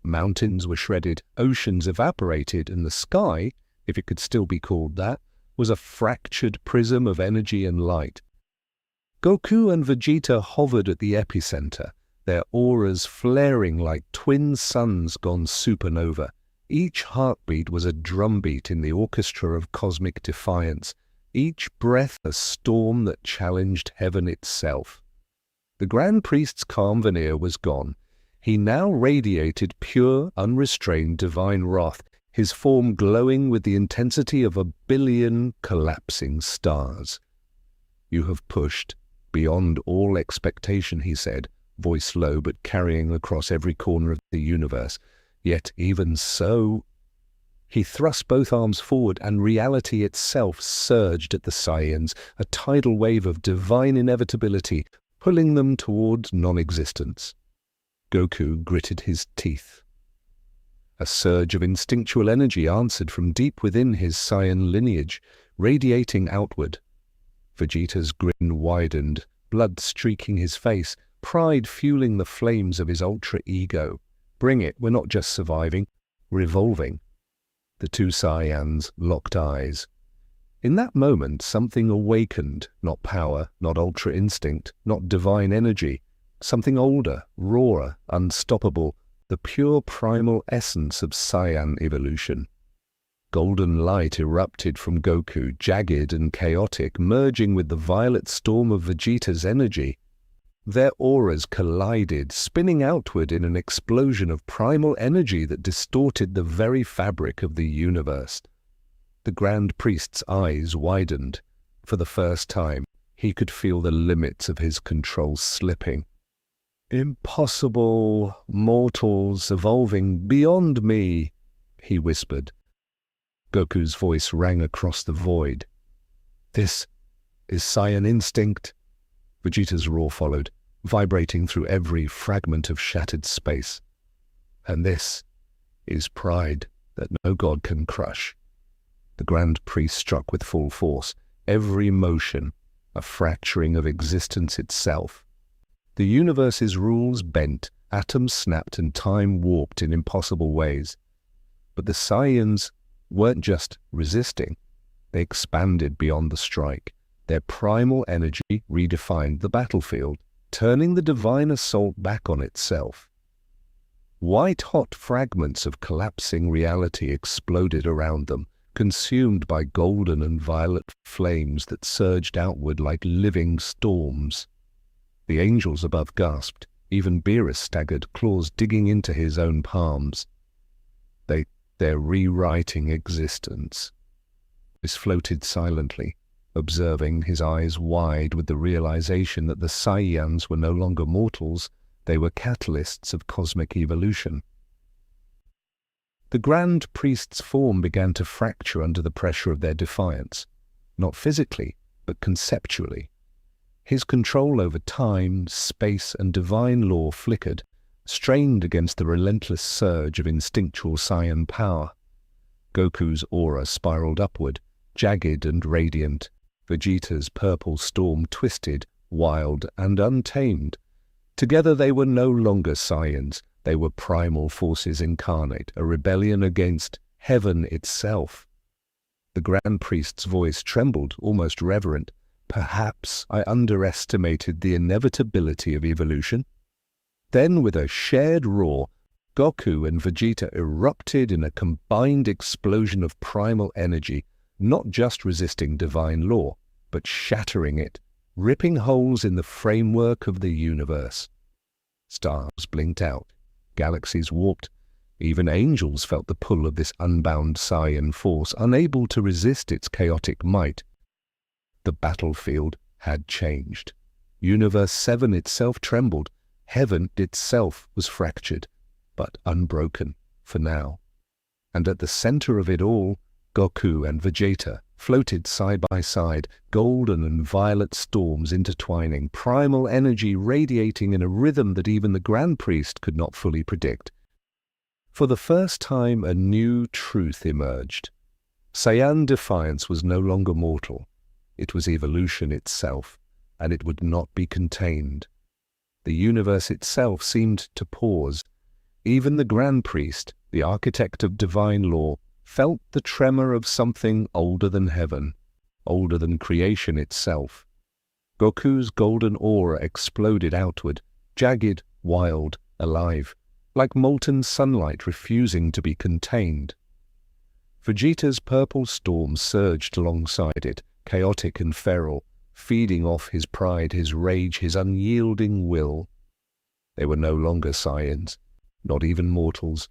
Mountains were shredded, oceans evaporated, and the sky, if it could still be called that, was a fractured prism of energy and light. Goku and Vegeta hovered at the epicenter, their auras flaring like twin suns gone supernova. Each heartbeat was a drumbeat in the orchestra of cosmic defiance, each breath a storm that challenged heaven itself. The Grand Priest's calm veneer was gone. He now radiated pure, unrestrained divine wrath, his form glowing with the intensity of 1,000,000,000 collapsing stars. "You have pushed beyond all expectation," he said, voice low but carrying across every corner of the universe. "Yet even so..." He thrust both arms forward, and reality itself surged at the Saiyans, a tidal wave of divine inevitability, pulling them towards non-existence. Goku gritted his teeth. A surge of instinctual energy answered from deep within his Saiyan lineage, radiating outward. Vegeta's grin widened, blood streaking his face, pride fueling the flames of his ultra-ego. Bring it, we're not just surviving, we're evolving. The two Saiyans locked eyes. In that moment, something awakened, not power, not ultra-instinct, not divine energy, something older, rawer, unstoppable, the pure primal essence of Saiyan evolution. Golden light erupted from Goku, jagged and chaotic, merging with the violet storm of Vegeta's energy. Their auras collided, spinning outward in an explosion of primal energy that distorted the very fabric of the universe. The Grand Priest's eyes widened. For the first time, he could feel the limits of his control slipping. "Impossible, mortals evolving beyond me," he whispered. Goku's voice rang across the void. "This is Saiyan instinct." Vegeta's roar followed, vibrating through every fragment of shattered space. "And this is pride that no god can crush." The Grand Priest struck with full force, every motion a fracturing of existence itself. The universe's rules bent, atoms snapped, and time warped in impossible ways. But the Saiyans weren't just resisting. They expanded beyond the strike. Their primal energy redefined the battlefield, turning the divine assault back on itself. White-hot fragments of collapsing reality exploded around them, consumed by golden and violet flames that surged outward like living storms. The angels above gasped. Even Beerus staggered, claws digging into his own palms. They're rewriting existence. This floated silently, observing, his eyes wide with the realization that the Saiyans were no longer mortals, they were catalysts of cosmic evolution. The Grand Priest's form began to fracture under the pressure of their defiance, not physically, but conceptually. His control over time, space, and divine law flickered, strained against the relentless surge of instinctual Saiyan power. Goku's aura spiraled upward, jagged and radiant. Vegeta's purple storm twisted, wild, and untamed. Together they were no longer Saiyans. They were primal forces incarnate, a rebellion against heaven itself. The Grand Priest's voice trembled, almost reverent. "Perhaps I underestimated the inevitability of evolution." Then, with a shared roar, Goku and Vegeta erupted in a combined explosion of primal energy, not just resisting divine law, but shattering it, ripping holes in the framework of the universe. Stars blinked out, galaxies warped. Even angels felt the pull of this unbound Saiyan force, unable to resist its chaotic might. The battlefield had changed. Universe 7 itself trembled. Heaven itself was fractured, but unbroken for now. And at the center of it all, Goku and Vegeta floated side by side, golden and violet storms intertwining, primal energy radiating in a rhythm that even the Grand Priest could not fully predict. For the first time, a new truth emerged. Saiyan Defiance was no longer mortal. It was evolution itself, and it would not be contained. The universe itself seemed to pause. Even the Grand Priest, the architect of divine law, felt the tremor of something older than heaven, older than creation itself. Goku's golden aura exploded outward, jagged, wild, alive, like molten sunlight refusing to be contained. Vegeta's purple storm surged alongside it, chaotic and feral, feeding off his pride, his rage, his unyielding will. They were no longer Saiyans, not even mortals.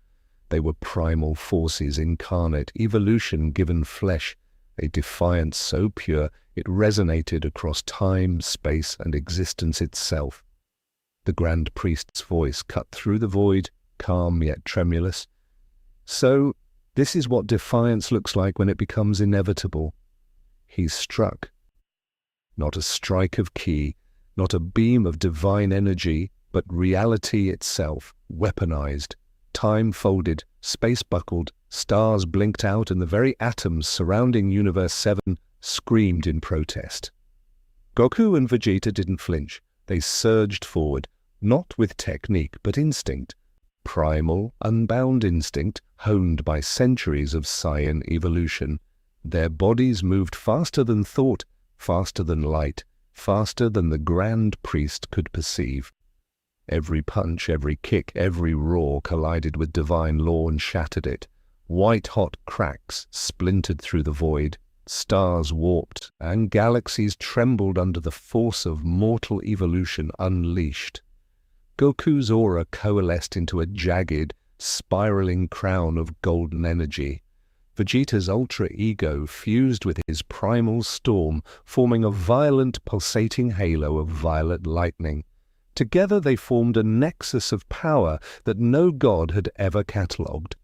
They were primal forces incarnate, evolution given flesh, a defiance so pure it resonated across time, space, and existence itself. The Grand Priest's voice cut through the void, calm yet tremulous. "So, this is what defiance looks like when it becomes inevitable." He struck. Not a strike of ki, not a beam of divine energy, but reality itself, weaponized. Time folded, space buckled, stars blinked out, and the very atoms surrounding Universe 7 screamed in protest. Goku and Vegeta didn't flinch. They surged forward, not with technique, but instinct. Primal, unbound instinct, honed by centuries of Saiyan evolution. Their bodies moved faster than thought, faster than light, faster than the Grand Priest could perceive. Every punch, every kick, every roar collided with divine law and shattered it. White-hot cracks splintered through the void. Stars warped, and galaxies trembled under the force of mortal evolution unleashed. Goku's aura coalesced into a jagged, spiraling crown of golden energy. Vegeta's ultra ego fused with his primal storm, forming a violent, pulsating halo of violet lightning. Together they formed a nexus of power that no god had ever catalogued.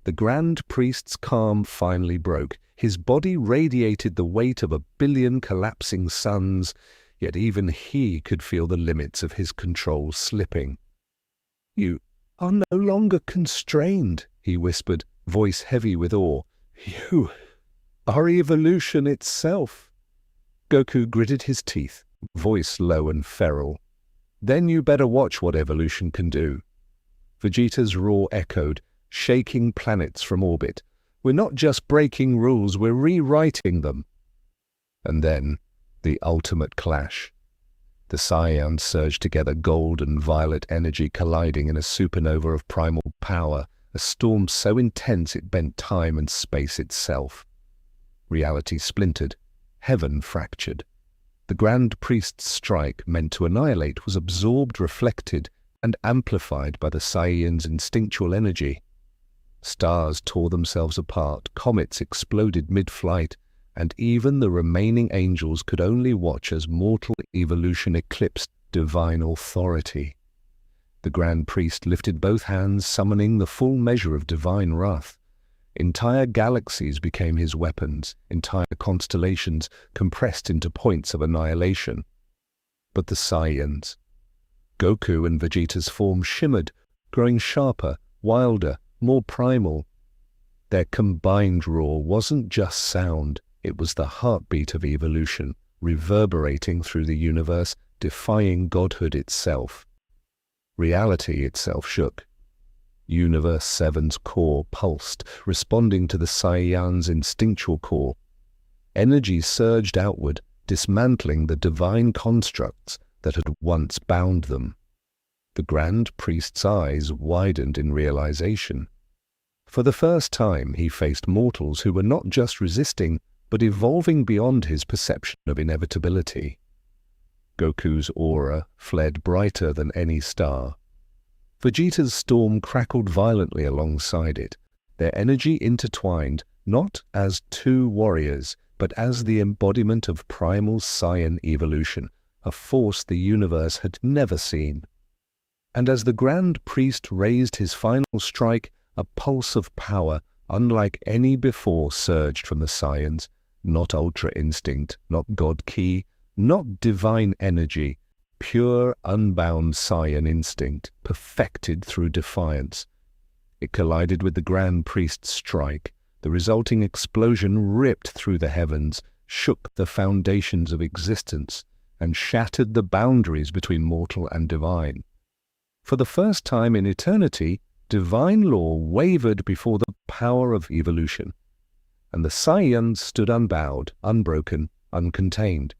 The Grand Priest's calm finally broke. His body radiated the weight of 1 billion collapsing suns, yet even he could feel the limits of his control slipping. "You are no longer constrained," he whispered, voice heavy with awe. "You are evolution itself." Goku gritted his teeth, voice low and feral. "Then you better watch what evolution can do." Vegeta's roar echoed, shaking planets from orbit. "We're not just breaking rules, we're rewriting them." And then, the ultimate clash. The Saiyans surged together, gold and violet energy colliding in a supernova of primal power, a storm so intense it bent time and space itself. Reality splintered, heaven fractured. The Grand Priest's strike, meant to annihilate, was absorbed, reflected, and amplified by the Saiyans' instinctual energy. Stars tore themselves apart, comets exploded mid-flight, and even the remaining angels could only watch as mortal evolution eclipsed divine authority. The Grand Priest lifted both hands, summoning the full measure of divine wrath. Entire galaxies became his weapons, entire constellations compressed into points of annihilation. But the Saiyans. Goku and Vegeta's form shimmered, growing sharper, wilder, more primal. Their combined roar wasn't just sound, it was the heartbeat of evolution, reverberating through the universe, defying godhood itself. Reality itself shook. Universe 7's core pulsed, responding to the Saiyan's instinctual core. Energy surged outward, dismantling the divine constructs that had once bound them. The Grand Priest's eyes widened in realization. For the first time, he faced mortals who were not just resisting, but evolving beyond his perception of inevitability. Goku's aura fled brighter than any star. Vegeta's storm crackled violently alongside it, their energy intertwined, not as two warriors, but as the embodiment of primal Saiyan evolution, a force the universe had never seen. And as the Grand Priest raised his final strike, a pulse of power, unlike any before, surged from the Saiyans. Not ultra instinct, not God Ki, not divine energy, pure, unbound Saiyan instinct, perfected through defiance. It collided with the Grand Priest's strike. The resulting explosion ripped through the heavens, shook the foundations of existence, and shattered the boundaries between mortal and divine. For the first time in eternity, divine law wavered before the power of evolution, and the Saiyans stood unbowed, unbroken, uncontained.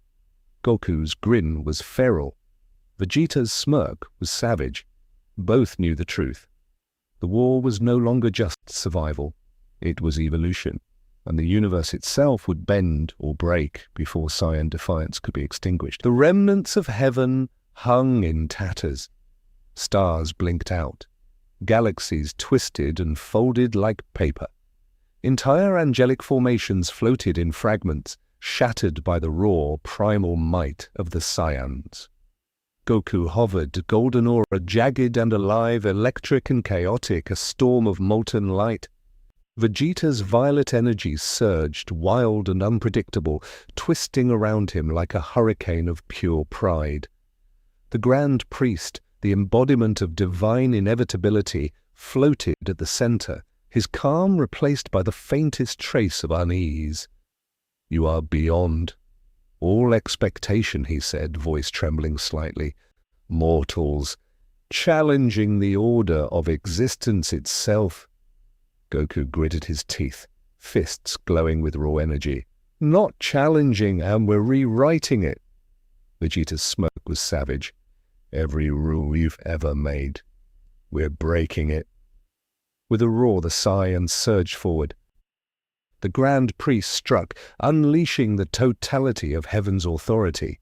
Goku's grin was feral. Vegeta's smirk was savage. Both knew the truth. The war was no longer just survival. It was evolution, and the universe itself would bend or break before Saiyan Defiance could be extinguished. The remnants of heaven hung in tatters. Stars blinked out. Galaxies twisted and folded like paper. Entire angelic formations floated in fragments, shattered by the raw, primal might of the Saiyans. Goku hovered, golden aura jagged and alive, electric and chaotic, a storm of molten light. Vegeta's violet energy surged, wild and unpredictable, twisting around him like a hurricane of pure pride. The Grand Priest, the embodiment of divine inevitability, floated at the center, his calm replaced by the faintest trace of unease. "You are beyond all expectation," he said, voice trembling slightly. "Mortals, challenging the order of existence itself." Goku gritted his teeth, fists glowing with raw energy. "Not challenging, and we're rewriting it." Vegeta's smirk was savage. "Every rule you've ever made, we're breaking it." With a roar, the Saiyans surged forward. The Grand Priest struck, unleashing the totality of heaven's authority.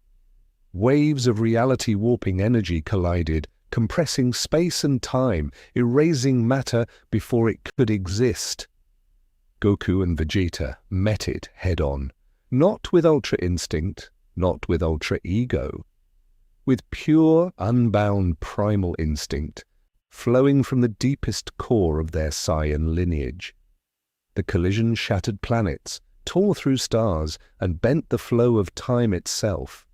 Waves of reality-warping energy collided, compressing space and time, erasing matter before it could exist. Goku and Vegeta met it head-on, not with Ultra Instinct, not with Ultra Ego, with pure, unbound primal instinct, flowing from the deepest core of their Saiyan lineage. The collision shattered planets, tore through stars, and bent the flow of time itself.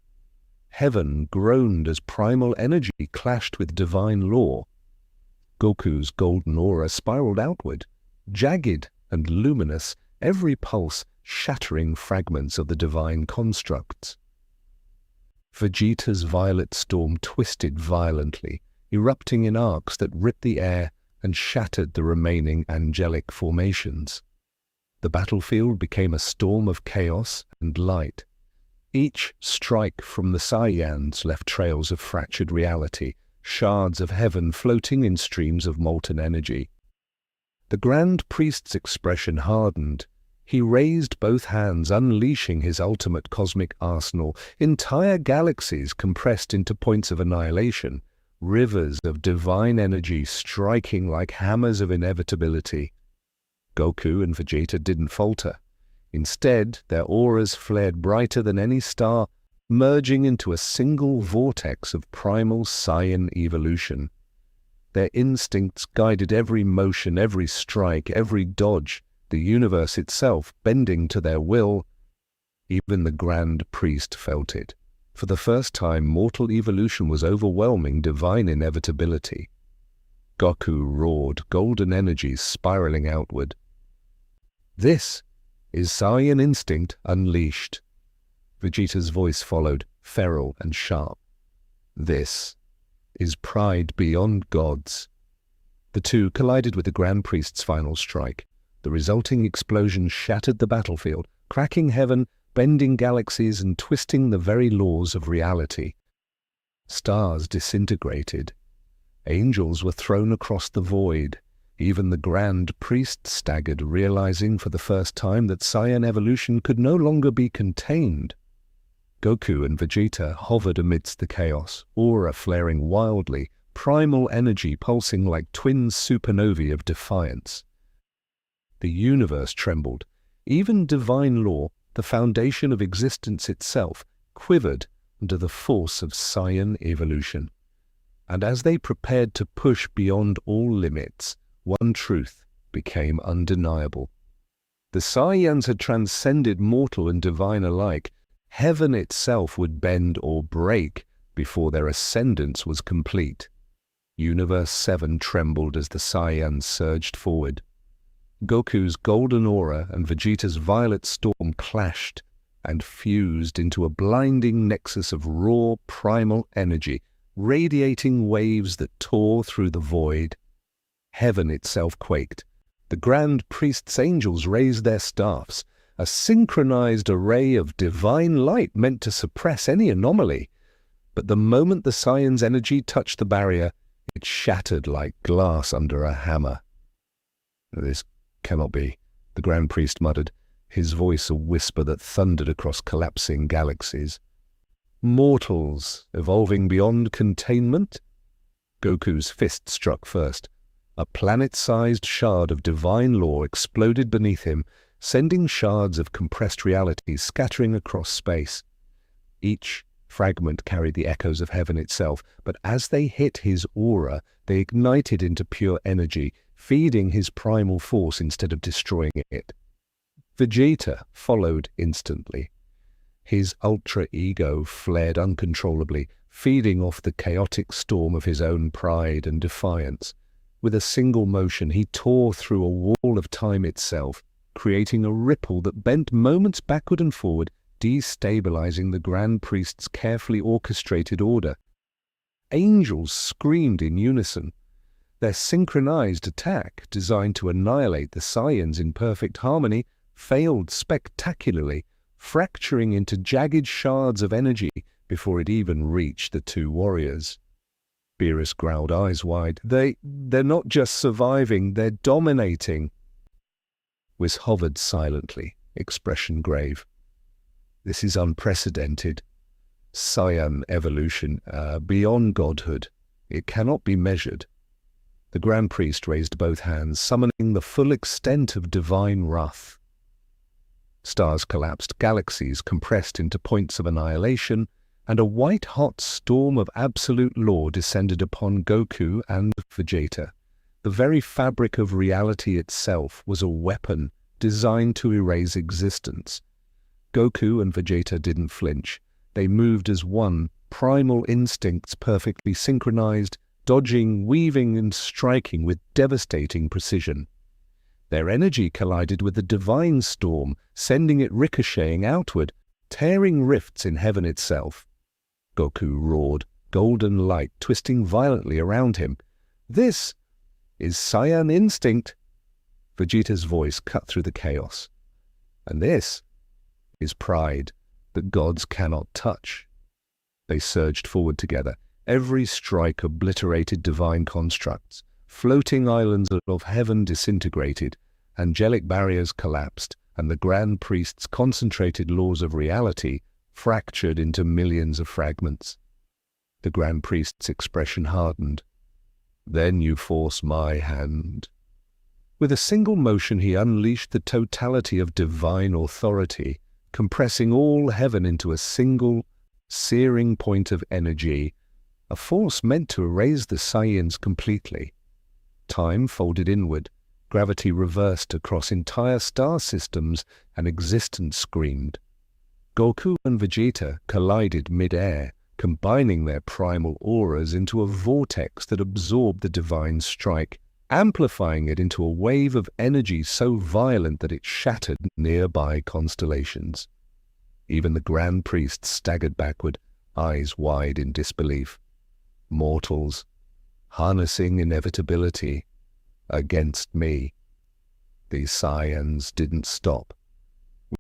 Heaven groaned as primal energy clashed with divine law. Goku's golden aura spiraled outward, jagged and luminous, every pulse shattering fragments of the divine constructs. Vegeta's violet storm twisted violently, erupting in arcs that ripped the air and shattered the remaining angelic formations. The battlefield became a storm of chaos and light. Each strike from the Saiyans left trails of fractured reality, shards of heaven floating in streams of molten energy. The Grand Priest's expression hardened. He raised both hands, unleashing his ultimate cosmic arsenal, entire galaxies compressed into points of annihilation, rivers of divine energy striking like hammers of inevitability. Goku and Vegeta didn't falter. Instead, their auras flared brighter than any star, merging into a single vortex of primal Saiyan evolution. Their instincts guided every motion, every strike, every dodge, the universe itself bending to their will. Even the Grand Priest felt it. For the first time, mortal evolution was overwhelming divine inevitability. Goku roared, golden energies spiraling outward. "This is Saiyan instinct unleashed." Vegeta's voice followed, feral and sharp. "This is pride beyond gods." The two collided with the Grand Priest's final strike. The resulting explosion shattered the battlefield, cracking heaven, bending galaxies, and twisting the very laws of reality. Stars disintegrated. Angels were thrown across the void. Even the Grand Priest staggered, realizing for the first time that Saiyan evolution could no longer be contained. Goku and Vegeta hovered amidst the chaos, aura flaring wildly, primal energy pulsing like twin supernovae of defiance. The universe trembled. Even divine law, the foundation of existence itself, quivered under the force of Saiyan evolution. And as they prepared to push beyond all limits, one truth became undeniable. The Saiyans had transcended mortal and divine alike. Heaven itself would bend or break before their ascendance was complete. Universe 7 trembled as the Saiyans surged forward. Goku's golden aura and Vegeta's violet storm clashed and fused into a blinding nexus of raw, primal energy, radiating waves that tore through the void. Heaven itself quaked. The Grand Priest's angels raised their staffs, a synchronized array of divine light meant to suppress any anomaly. But the moment the Saiyan's energy touched the barrier, it shattered like glass under a hammer. "This cannot be," the Grand Priest muttered, his voice a whisper that thundered across collapsing galaxies. "Mortals evolving beyond containment?" Goku's fist struck first. A planet-sized shard of divine law exploded beneath him, sending shards of compressed reality scattering across space. Each fragment carried the echoes of heaven itself, but as they hit his aura, they ignited into pure energy, feeding his primal force instead of destroying it. Vegeta followed instantly. His ultra ego flared uncontrollably, feeding off the chaotic storm of his own pride and defiance. With a single motion, he tore through a wall of time itself, creating a ripple that bent moments backward and forward, destabilizing the Grand Priest's carefully orchestrated order. Angels screamed in unison. Their synchronized attack, designed to annihilate the Saiyans in perfect harmony, failed spectacularly, fracturing into jagged shards of energy before it even reached the two warriors. Beerus growled, eyes wide. They're not just surviving, they're dominating. Whis hovered silently, expression grave. This is unprecedented. Saiyan evolution, beyond godhood. It cannot be measured. The Grand Priest raised both hands, summoning the full extent of divine wrath. Stars collapsed, galaxies compressed into points of annihilation, and a white-hot storm of absolute law descended upon Goku and Vegeta. The very fabric of reality itself was a weapon designed to erase existence. Goku and Vegeta didn't flinch. They moved as one, primal instincts perfectly synchronized, dodging, weaving, and striking with devastating precision. Their energy collided with the divine storm, sending it ricocheting outward, tearing rifts in heaven itself. Goku roared, golden light twisting violently around him. This is Saiyan instinct. Vegeta's voice cut through the chaos. And this is pride that gods cannot touch. They surged forward together. Every strike obliterated divine constructs. Floating islands of heaven disintegrated. Angelic barriers collapsed, and the Grand Priest's concentrated laws of reality fractured into millions of fragments. The Grand Priest's expression hardened. Then you force my hand. With a single motion he unleashed the totality of divine authority, compressing all heaven into a single, searing point of energy, a force meant to erase the Saiyans completely. Time folded inward, gravity reversed across entire star systems, and existence screamed. Goku and Vegeta collided mid-air, combining their primal auras into a vortex that absorbed the divine strike, amplifying it into a wave of energy so violent that it shattered nearby constellations. Even the Grand Priest staggered backward, eyes wide in disbelief. Mortals, harnessing inevitability against me. These Saiyans didn't stop.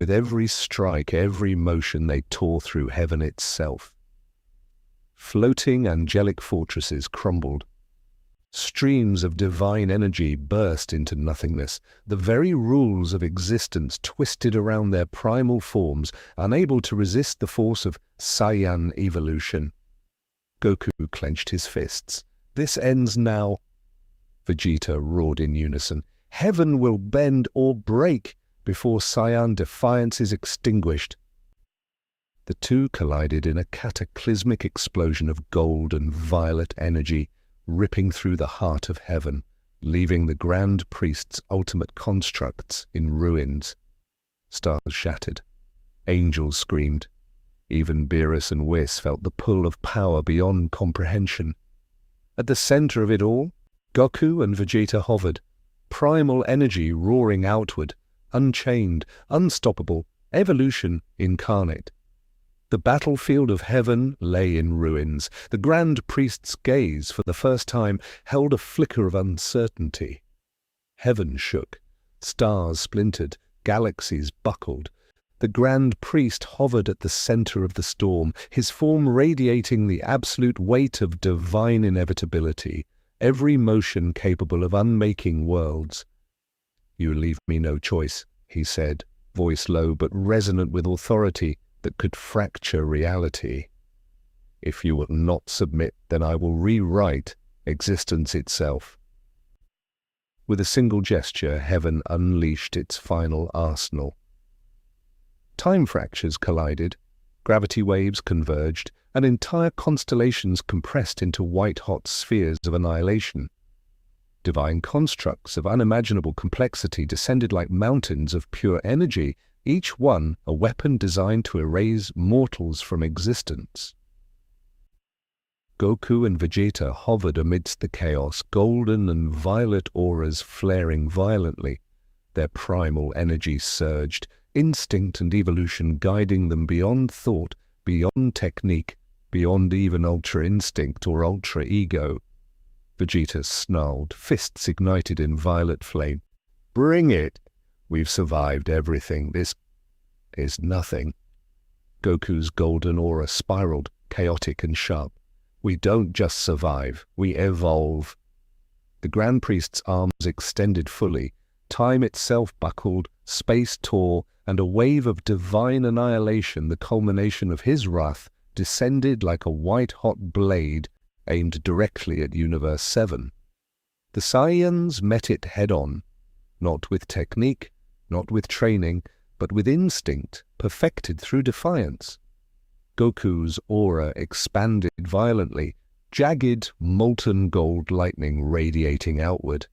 With every strike, every motion, they tore through heaven itself. Floating angelic fortresses crumbled. Streams of divine energy burst into nothingness. The very rules of existence twisted around their primal forms, unable to resist the force of Saiyan evolution. Goku clenched his fists. This ends now. Vegeta roared in unison. Heaven will bend or break before Saiyan Defiance is extinguished. The two collided in a cataclysmic explosion of gold and violet energy, ripping through the heart of heaven, leaving the Grand Priest's ultimate constructs in ruins. Stars shattered. Angels screamed. Even Beerus and Whis felt the pull of power beyond comprehension. At the center of it all, Goku and Vegeta hovered, primal energy roaring outward, unchained, unstoppable, evolution incarnate. The battlefield of heaven lay in ruins. The Grand Priest's gaze, for the first time, held a flicker of uncertainty. Heaven shook, stars splintered, galaxies buckled. The Grand Priest hovered at the center of the storm, his form radiating the absolute weight of divine inevitability, every motion capable of unmaking worlds. You leave me no choice, he said, voice low but resonant with authority that could fracture reality. If you will not submit, then I will rewrite existence itself. With a single gesture, heaven unleashed its final arsenal. Time fractures collided, gravity waves converged, and entire constellations compressed into white-hot spheres of annihilation. Divine constructs of unimaginable complexity descended like mountains of pure energy, each one a weapon designed to erase mortals from existence. Goku and Vegeta hovered amidst the chaos, golden and violet auras flaring violently. Their primal energy surged, instinct and evolution guiding them beyond thought, beyond technique, beyond even ultra instinct or ultra ego. Vegeta snarled, fists ignited in violet flame. "Bring it! We've survived everything. This is nothing." Goku's golden aura spiraled, chaotic and sharp. "We don't just survive, we evolve." The Grand Priest's arms extended fully, time itself buckled, space tore, and a wave of divine annihilation, the culmination of his wrath, descended like a white-hot blade aimed directly at Universe 7. The Saiyans met it head-on, not with technique, not with training, but with instinct, perfected through defiance. Goku's aura expanded violently, jagged, molten gold lightning radiating outward,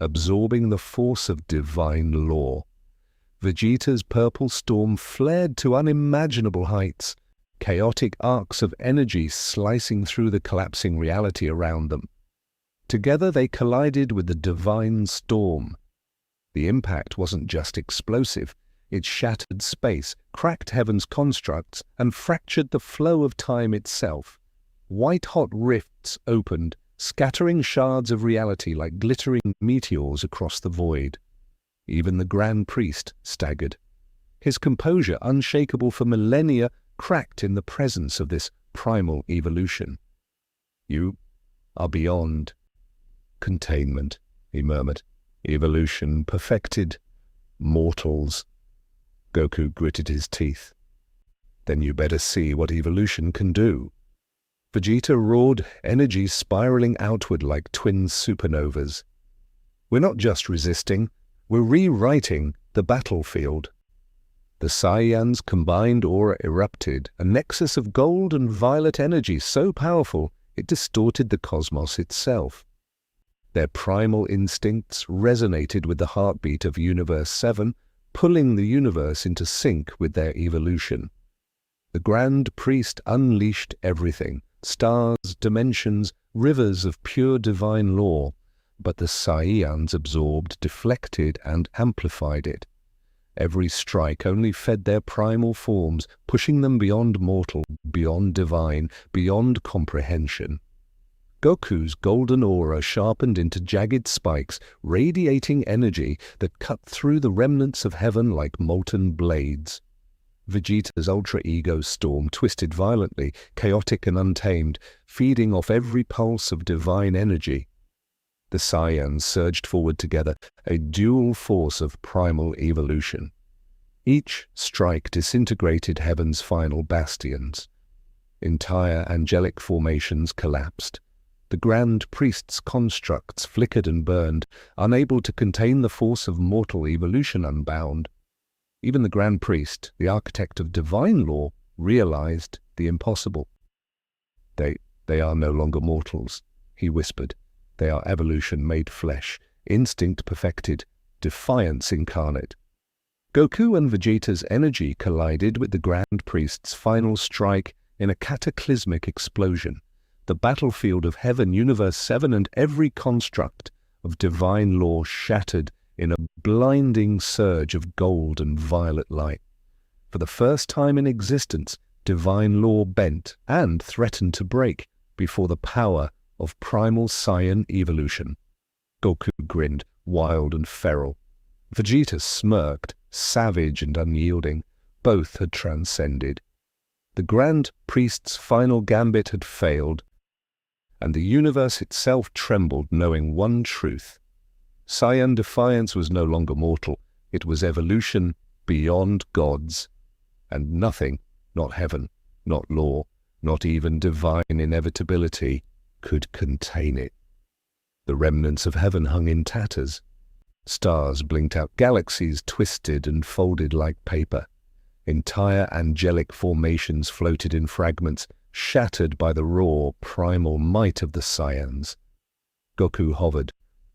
absorbing the force of divine law. Vegeta's purple storm flared to unimaginable heights, chaotic arcs of energy slicing through the collapsing reality around them. Together they collided with the divine storm. The impact wasn't just explosive. It shattered space, cracked heaven's constructs, and fractured the flow of time itself. White-hot rifts opened, scattering shards of reality like glittering meteors across the void. Even the Grand Priest staggered. His composure, unshakable for millennia, cracked in the presence of this primal evolution. "You are beyond containment," he murmured. "Evolution perfected. Mortals." Goku gritted his teeth. "Then you better see what evolution can do." Vegeta roared, energy spiraling outward like twin supernovas. "We're not just resisting, we're rewriting the battlefield." The Saiyans' combined aura erupted, a nexus of gold and violet energy so powerful it distorted the cosmos itself. Their primal instincts resonated with the heartbeat of Universe 7, pulling the universe into sync with their evolution. The Grand Priest unleashed everything, stars, dimensions, rivers of pure divine law, but the Saiyans absorbed, deflected, and amplified it. Every strike only fed their primal forms, pushing them beyond mortal, beyond divine, beyond comprehension. Goku's golden aura sharpened into jagged spikes, radiating energy that cut through the remnants of heaven like molten blades. Vegeta's ultra-ego storm twisted violently, chaotic and untamed, feeding off every pulse of divine energy. The Saiyans surged forward together, a dual force of primal evolution. Each strike disintegrated heaven's final bastions. Entire angelic formations collapsed. The Grand Priest's constructs flickered and burned, unable to contain the force of mortal evolution unbound. Even the Grand Priest, the architect of divine law, realized the impossible. They are no longer mortals," he whispered. "They are evolution made flesh, instinct perfected, defiance incarnate." Goku and Vegeta's energy collided with the Grand Priest's final strike in a cataclysmic explosion. The battlefield of heaven, Universe 7, and every construct of divine law shattered in a blinding surge of gold and violet light. For the first time in existence, divine law bent and threatened to break before the power of Primal Saiyan evolution. Goku grinned, wild and feral. Vegeta smirked, savage and unyielding. Both had transcended. The Grand Priest's final gambit had failed, and the universe itself trembled, knowing one truth. Saiyan Defiance was no longer mortal. It was evolution beyond gods. And nothing, not heaven, not law, not even divine inevitability, could contain it. The remnants of heaven hung in tatters. Stars blinked out, galaxies twisted and folded like paper. Entire angelic formations floated in fragments, shattered by the raw, primal might of the Saiyans. Goku hovered,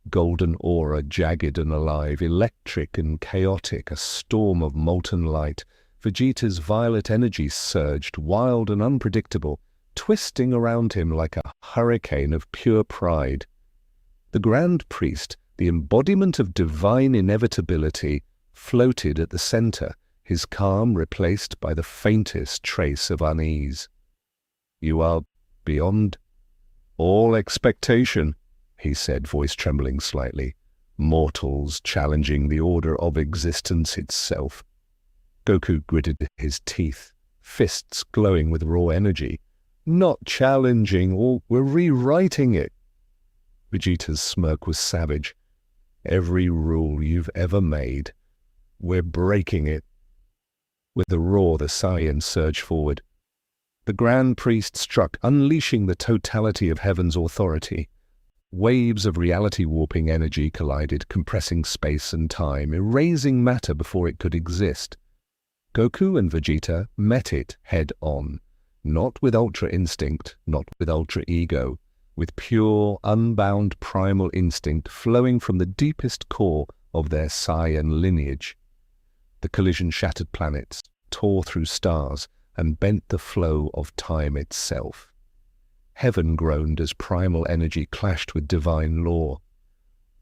golden aura jagged and alive, electric and chaotic, a storm of molten light. Vegeta's violet energy surged, wild and unpredictable, twisting around him like a hurricane of pure pride. The Grand Priest, the embodiment of divine inevitability, floated at the center, his calm replaced by the faintest trace of unease. "You are beyond all expectation," he said, voice trembling slightly. "Mortals challenging the order of existence itself." Goku gritted his teeth, fists glowing with raw energy. "Not challenging, or we're rewriting it." Vegeta's smirk was savage. "Every rule you've ever made, we're breaking it." With a roar, the Saiyans surged forward. The Grand Priest struck, unleashing the totality of heaven's authority. Waves of reality-warping energy collided, compressing space and time, erasing matter before it could exist. Goku and Vegeta met it head-on, not with ultra instinct, not with ultra ego, with pure, unbound primal instinct flowing from the deepest core of their Saiyan lineage. The collision shattered planets, tore through stars, and bent the flow of time itself. Heaven groaned as primal energy clashed with divine law.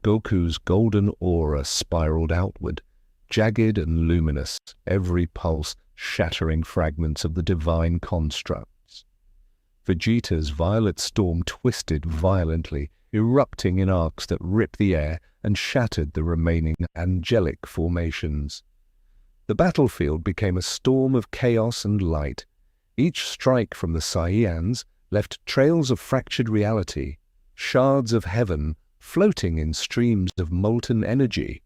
Goku's golden aura spiraled outward, jagged and luminous, every pulse shattering fragments of the divine constructs. Vegeta's violet storm twisted violently, erupting in arcs that ripped the air and shattered the remaining angelic formations. The battlefield became a storm of chaos and light. Each strike from the Saiyans left trails of fractured reality, shards of heaven floating in streams of molten energy.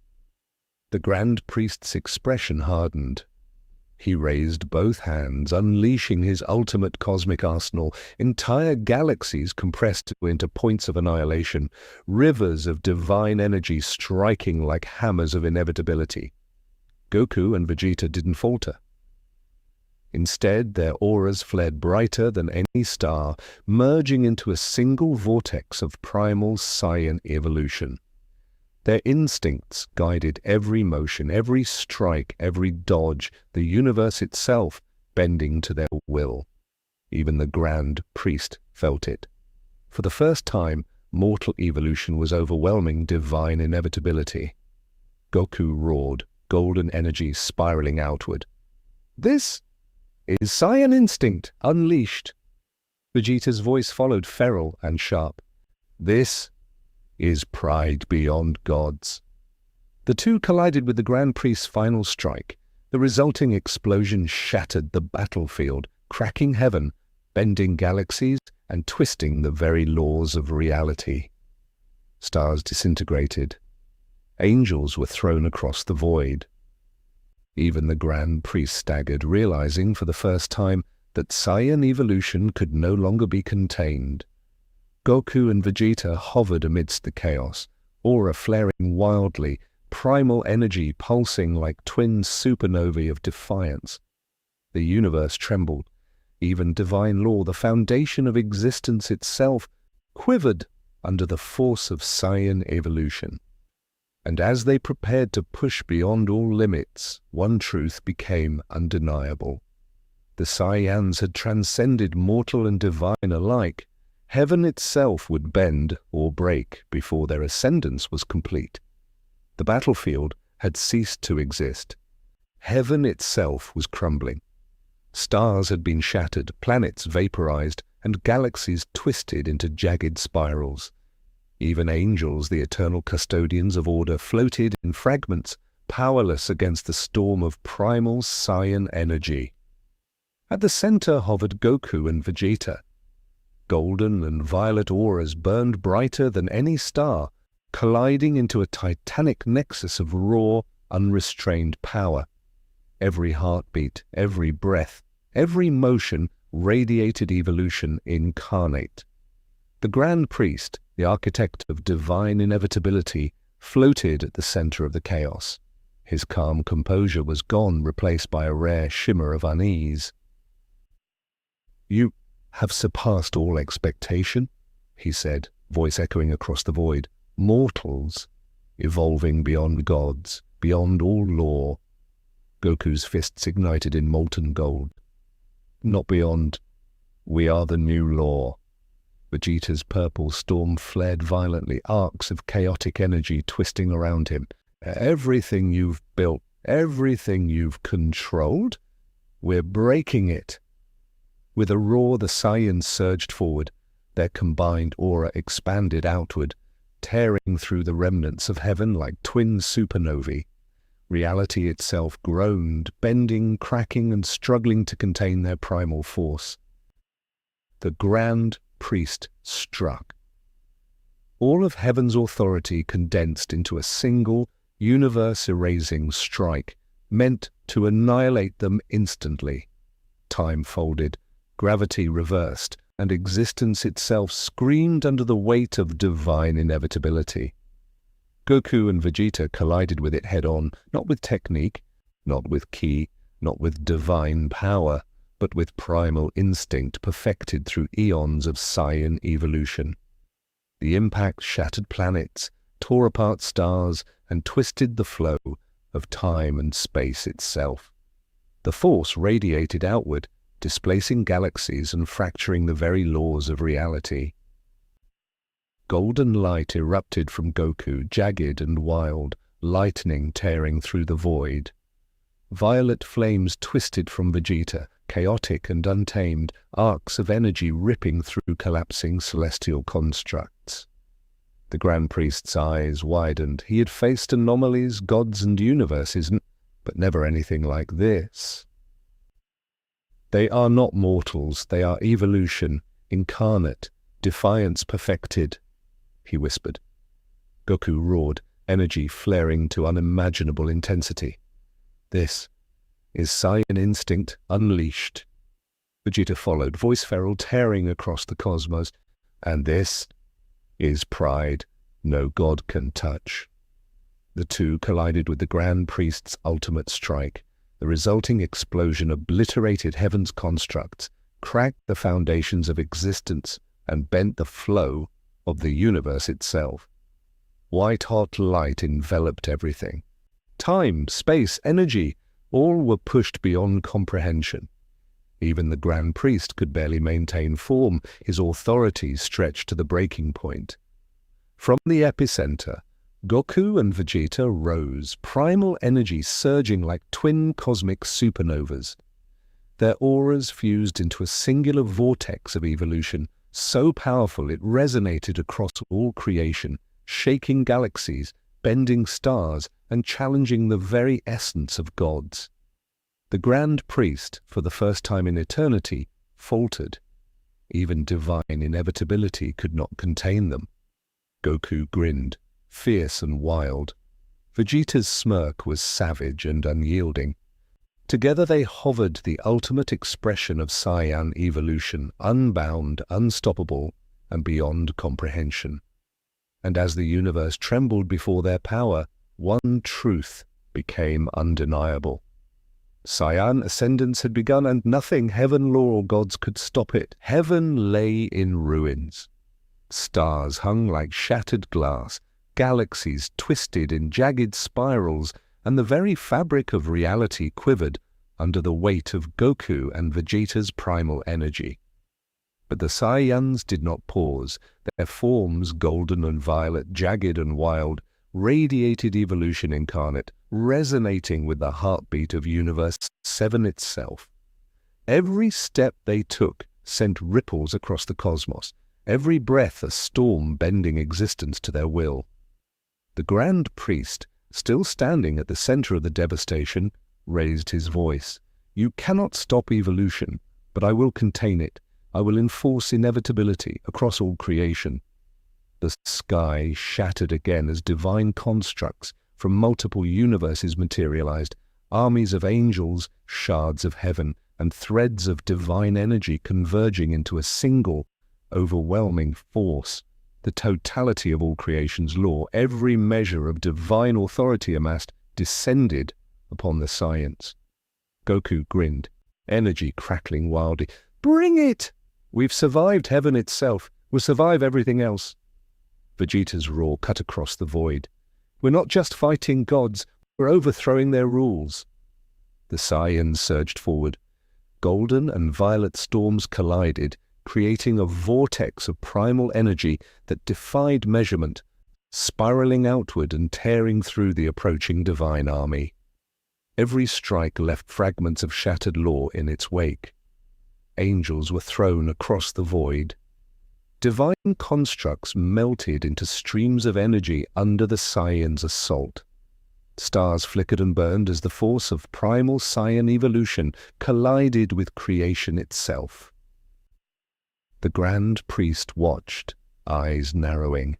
The Grand Priest's expression hardened. He raised both hands, unleashing his ultimate cosmic arsenal, entire galaxies compressed into points of annihilation, rivers of divine energy striking like hammers of inevitability. Goku and Vegeta didn't falter. Instead, their auras flared brighter than any star, merging into a single vortex of primal Saiyan evolution. Their instincts guided every motion, every strike, every dodge, the universe itself bending to their will. Even the Grand Priest felt it. For the first time, mortal evolution was overwhelming divine inevitability. Goku roared, golden energy spiraling outward. "This is Saiyan instinct unleashed." Vegeta's voice followed, feral and sharp. "This is pride beyond gods." The two collided with the Grand Priest's final strike. The resulting explosion shattered the battlefield, cracking heaven, bending galaxies, and twisting the very laws of reality. Stars disintegrated. Angels were thrown across the void. Even the Grand Priest staggered, realizing for the first time that Saiyan evolution could no longer be contained. Goku and Vegeta hovered amidst the chaos, aura flaring wildly, primal energy pulsing like twin supernovae of defiance. The universe trembled. Even divine law, the foundation of existence itself, quivered under the force of Saiyan evolution. And as they prepared to push beyond all limits, one truth became undeniable. The Saiyans had transcended mortal and divine alike. Heaven itself would bend or break before their ascendance was complete. The battlefield had ceased to exist. Heaven itself was crumbling. Stars had been shattered, planets vaporized, and galaxies twisted into jagged spirals. Even angels, the eternal custodians of order, floated in fragments, powerless against the storm of primal Saiyan energy. At the center hovered Goku and Vegeta. Golden and violet auras burned brighter than any star, colliding into a titanic nexus of raw, unrestrained power. Every heartbeat, every breath, every motion radiated evolution incarnate. The Grand Priest, the architect of divine inevitability, floated at the center of the chaos. His calm composure was gone, replaced by a rare shimmer of unease. "You have surpassed all expectation," he said, voice echoing across the void. "Mortals, evolving beyond gods, beyond all law." Goku's fists ignited in molten gold. "Not beyond We are the new law. Vegeta's purple storm flared violently, arcs of chaotic energy twisting around him. Everything you've built, everything you've controlled, we're breaking it. With a roar, the Saiyans surged forward, their combined aura expanded outward, tearing through the remnants of heaven like twin supernovae. Reality itself groaned, bending, cracking, and struggling to contain their primal force. The Grand Priest struck. All of heaven's authority condensed into a single, universe-erasing strike, meant to annihilate them instantly. Time folded, gravity reversed, and existence itself screamed under the weight of divine inevitability. Goku and Vegeta collided with it head-on, not with technique, not with ki, not with divine power, but with primal instinct perfected through eons of Saiyan evolution. The impact shattered planets, tore apart stars, and twisted the flow of time and space itself. The force radiated outward, displacing galaxies and fracturing the very laws of reality. Golden light erupted from Goku, jagged and wild, lightning tearing through the void. Violet flames twisted from Vegeta, chaotic and untamed, arcs of energy ripping through collapsing celestial constructs. The Grand Priest's eyes widened. He had faced anomalies, gods and universes, but never anything like this. They are not mortals, they are evolution, incarnate, defiance perfected, he whispered. Goku roared, energy flaring to unimaginable intensity. This is Saiyan instinct unleashed. Vegeta followed, voice feral tearing across the cosmos. And this is pride no god can touch. The two collided with the Grand Priest's ultimate strike. The resulting explosion obliterated heaven's constructs, cracked the foundations of existence, and bent the flow of the universe itself. White-hot light enveloped everything. Time, space, energy, all were pushed beyond comprehension. Even the Grand Priest could barely maintain form, his authority stretched to the breaking point. From the epicenter, Goku and Vegeta rose, primal energy surging like twin cosmic supernovas. Their auras fused into a singular vortex of evolution, so powerful it resonated across all creation, shaking galaxies, bending stars, and challenging the very essence of gods. The Grand Priest, for the first time in eternity, faltered. Even divine inevitability could not contain them. Goku grinned, fierce and wild. Vegeta's smirk was savage and unyielding. Together they hovered the ultimate expression of Saiyan evolution, unbound, unstoppable, and beyond comprehension. And as the universe trembled before their power, one truth became undeniable. Saiyan Ascendance had begun, and nothing, heaven, law, or gods could stop it. Heaven lay in ruins. Stars hung like shattered glass, galaxies twisted in jagged spirals, and the very fabric of reality quivered under the weight of Goku and Vegeta's primal energy. But the Saiyans did not pause. Their forms, golden and violet, jagged and wild, radiated evolution incarnate, resonating with the heartbeat of Universe 7 itself. Every step they took sent ripples across the cosmos, every breath a storm bending existence to their will. The Grand Priest, still standing at the center of the devastation, raised his voice. You cannot stop evolution, but I will contain it. I will enforce inevitability across all creation. The sky shattered again as divine constructs from multiple universes materialized, armies of angels, shards of heaven, and threads of divine energy converging into a single, overwhelming force. The totality of all creation's law, every measure of divine authority amassed, descended upon the Saiyans. Goku grinned, energy crackling wildly. Bring it! We've survived heaven itself. We'll survive everything else. Vegeta's roar cut across the void. We're not just fighting gods, we're overthrowing their rules. The Saiyans surged forward. golden and violet storms collided, creating a vortex of primal energy that defied measurement, spiraling outward and tearing through the approaching divine army. Every strike left fragments of shattered law in its wake. Angels were thrown across the void. Divine constructs melted into streams of energy under the Saiyans' assault. Stars flickered and burned as the force of Primal Saiyan evolution collided with creation itself. The Grand Priest watched, eyes narrowing.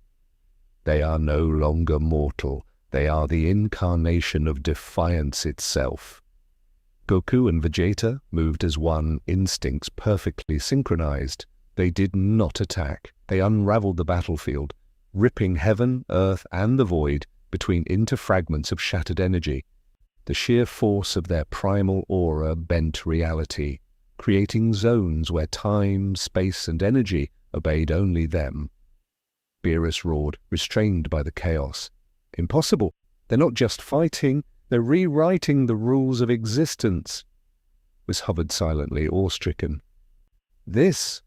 They are no longer mortal. They are the incarnation of Defiance itself. Goku and Vegeta moved as one, instincts perfectly synchronized. They did not attack. They unraveled the battlefield, ripping heaven, earth, and the void between interfragments of shattered energy. The sheer force of their primal aura bent reality, creating zones where time, space, and energy obeyed only them. Beerus roared, restrained by the chaos. Impossible! They're not just fighting, they're rewriting the rules of existence. Whis hovered silently, awe-stricken. This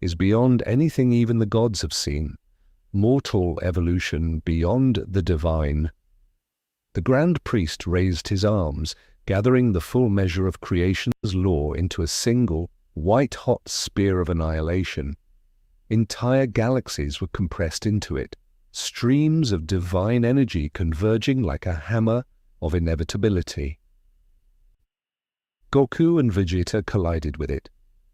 is beyond anything even the gods have seen. Mortal evolution beyond the divine. The Grand Priest raised his arms, gathering the full measure of creation's law into a single, white-hot spear of annihilation. Entire galaxies were compressed into it, streams of divine energy converging like a hammer of inevitability. Goku and Vegeta collided with it,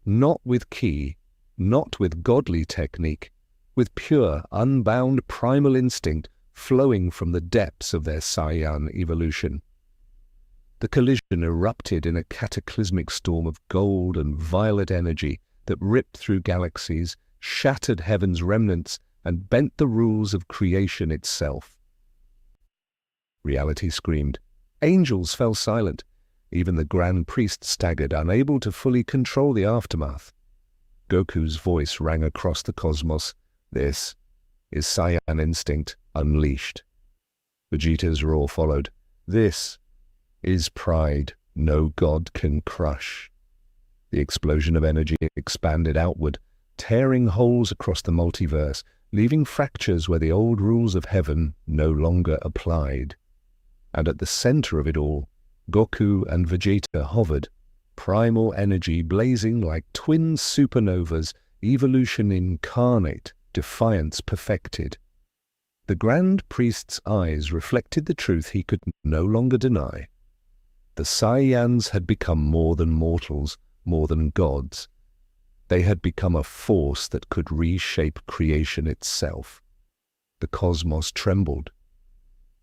not with ki, not with godly technique, with pure, unbound primal instinct flowing from the depths of their Saiyan evolution. The collision erupted in a cataclysmic storm of gold and violet energy that ripped through galaxies, shattered heaven's remnants, and bent the rules of creation itself. Reality screamed. Angels fell silent. Even the Grand Priest staggered, unable to fully control the aftermath. Goku's voice rang across the cosmos. This is Saiyan instinct unleashed. Vegeta's roar followed. This is pride no god can crush. The explosion of energy expanded outward, tearing holes across the multiverse, leaving fractures where the old rules of heaven no longer applied. And at the center of it all, Goku and Vegeta hovered, primal energy blazing like twin supernovas, evolution incarnate, defiance perfected. The Grand Priest's eyes reflected the truth he could no longer deny. The Saiyans had become more than mortals, more than gods. They had become a force that could reshape creation itself. The cosmos trembled.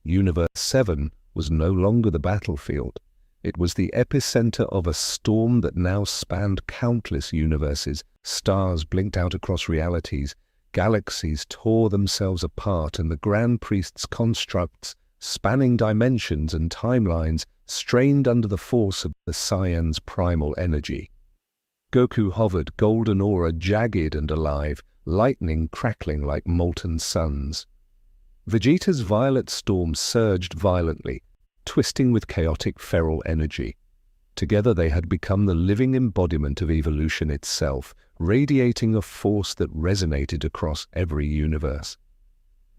Universe 7 was no longer the battlefield. It was the epicenter of a storm that now spanned countless universes. Stars blinked out across realities. Galaxies tore themselves apart, and the Grand Priest's constructs, spanning dimensions and timelines, strained under the force of the Saiyan's primal energy. Goku hovered, golden aura jagged and alive, lightning crackling like molten suns. Vegeta's violet storm surged violently, twisting with chaotic feral energy. Together they had become the living embodiment of evolution itself, radiating a force that resonated across every universe.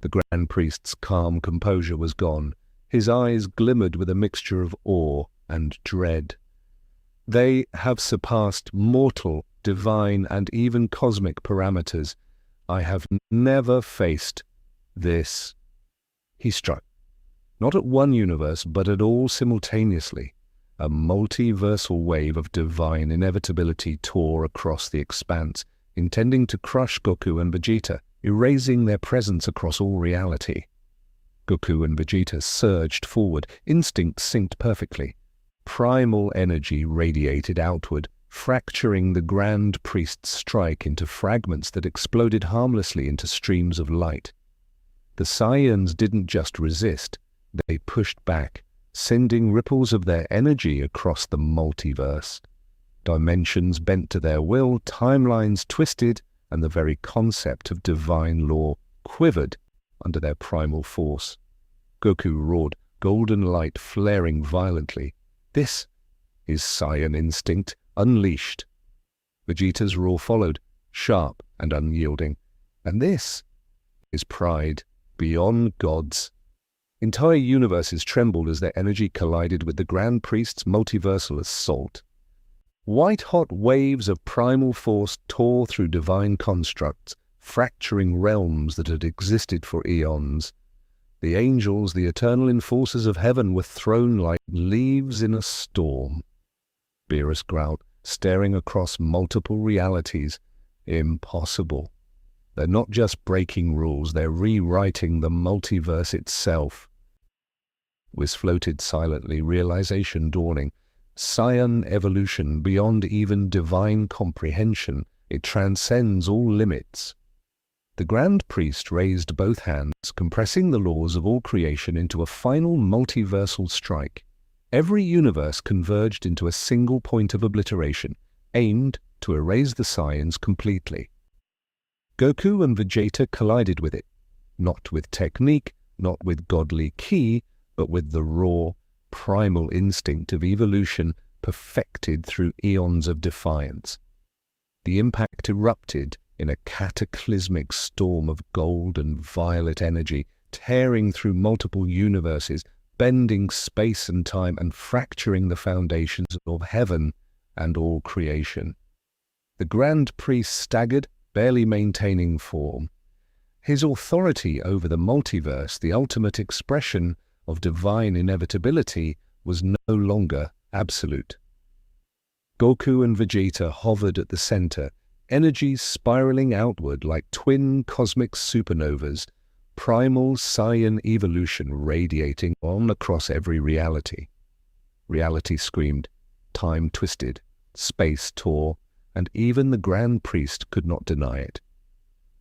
The Grand Priest's calm composure was gone. His eyes glimmered with a mixture of awe and dread. They have surpassed mortal, divine, and even cosmic parameters. I have never faced this. He struck, not at one universe, but at all simultaneously. A multiversal wave of divine inevitability tore across the expanse, intending to crush Goku and Vegeta, erasing their presence across all reality. Goku and Vegeta surged forward, instinct synced perfectly. Primal energy radiated outward, fracturing the Grand Priest's strike into fragments that exploded harmlessly into streams of light. The Saiyans didn't just resist, they pushed back, sending ripples of their energy across the multiverse. Dimensions bent to their will, timelines twisted, and the very concept of divine law quivered under their primal force. Goku roared, golden light flaring violently. This is Saiyan instinct unleashed. Vegeta's roar followed, sharp and unyielding. And this is pride beyond gods. Entire universes trembled as their energy collided with the Grand Priest's multiversal assault. White-hot waves of primal force tore through divine constructs, fracturing realms that had existed for eons. The angels, the eternal enforcers of heaven, were thrown like leaves in a storm. Beerus growled, staring across multiple realities. Impossible. They're not just breaking rules, they're rewriting the multiverse itself. Whis floated silently, realization dawning. Saiyan evolution beyond even divine comprehension. It transcends all limits. The Grand Priest raised both hands, compressing the laws of all creation into a final multiversal strike. Every universe converged into a single point of obliteration, aimed to erase the Saiyans completely. Goku and Vegeta collided with it, not with technique, not with godly ki, but with the raw, primal instinct of evolution perfected through eons of defiance. The impact erupted in a cataclysmic storm of gold and violet energy, tearing through multiple universes, bending space and time and fracturing the foundations of heaven and all creation. The Grand Priest staggered, barely maintaining form. His authority over the multiverse, the ultimate expression of divine inevitability, was no longer absolute. Goku and Vegeta hovered at the center, energies spiraling outward like twin cosmic supernovas, primal Saiyan evolution radiating on across every reality. Reality screamed, time twisted, space tore, and even the Grand Priest could not deny it.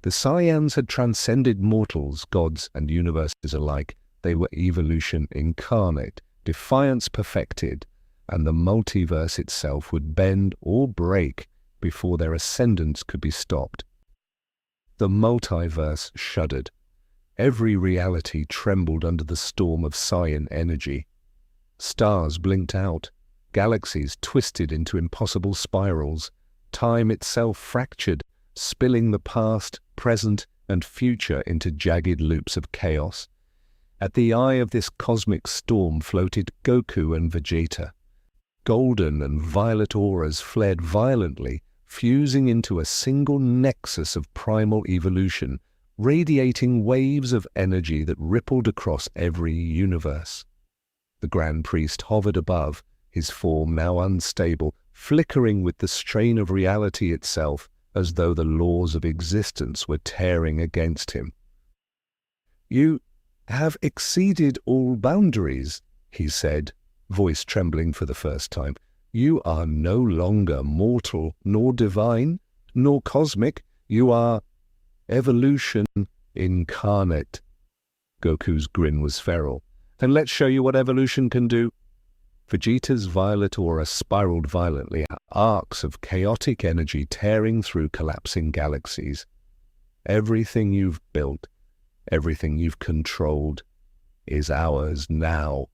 The Saiyans had transcended mortals, gods, and universes alike. They were evolution incarnate, defiance perfected, and the multiverse itself would bend or break before their ascendance could be stopped. The multiverse shuddered. Every reality trembled under the storm of Saiyan energy. Stars blinked out, galaxies twisted into impossible spirals, time itself fractured, spilling the past, present, and future into jagged loops of chaos. At the eye of this cosmic storm floated Goku and Vegeta. Golden and violet auras flared violently, fusing into a single nexus of primal evolution, radiating waves of energy that rippled across every universe. The Grand Priest hovered above, his form now unstable, flickering with the strain of reality itself, as though the laws of existence were tearing against him. "You have exceeded all boundaries," he said, voice trembling for the first time. "You are no longer mortal, nor divine, nor cosmic. You are evolution incarnate." Goku's grin was feral. "Then let's show you what evolution can do." Vegeta's violet aura spiraled violently, arcs of chaotic energy tearing through collapsing galaxies. "Everything you've built, everything you've controlled, is ours now."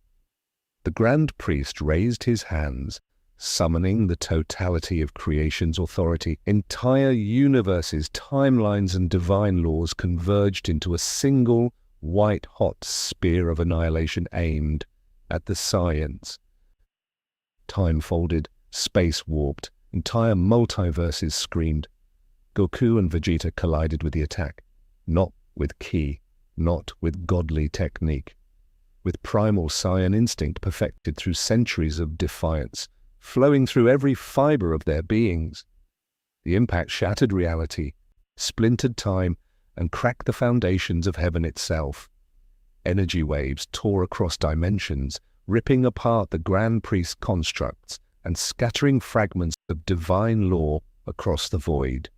The Grand Priest raised his hands, summoning the totality of creation's authority. Entire universes, timelines, and divine laws converged into a single, white-hot spear of annihilation aimed at the Saiyans. Time folded, space warped, entire multiverses screamed. Goku and Vegeta collided with the attack, not with ki, not with godly technique, with primal Saiyan instinct perfected through centuries of defiance, flowing through every fiber of their beings. The impact shattered reality, splintered time, and cracked the foundations of heaven itself. Energy waves tore across dimensions, ripping apart the Grand Priest constructs and scattering fragments of divine law across the void.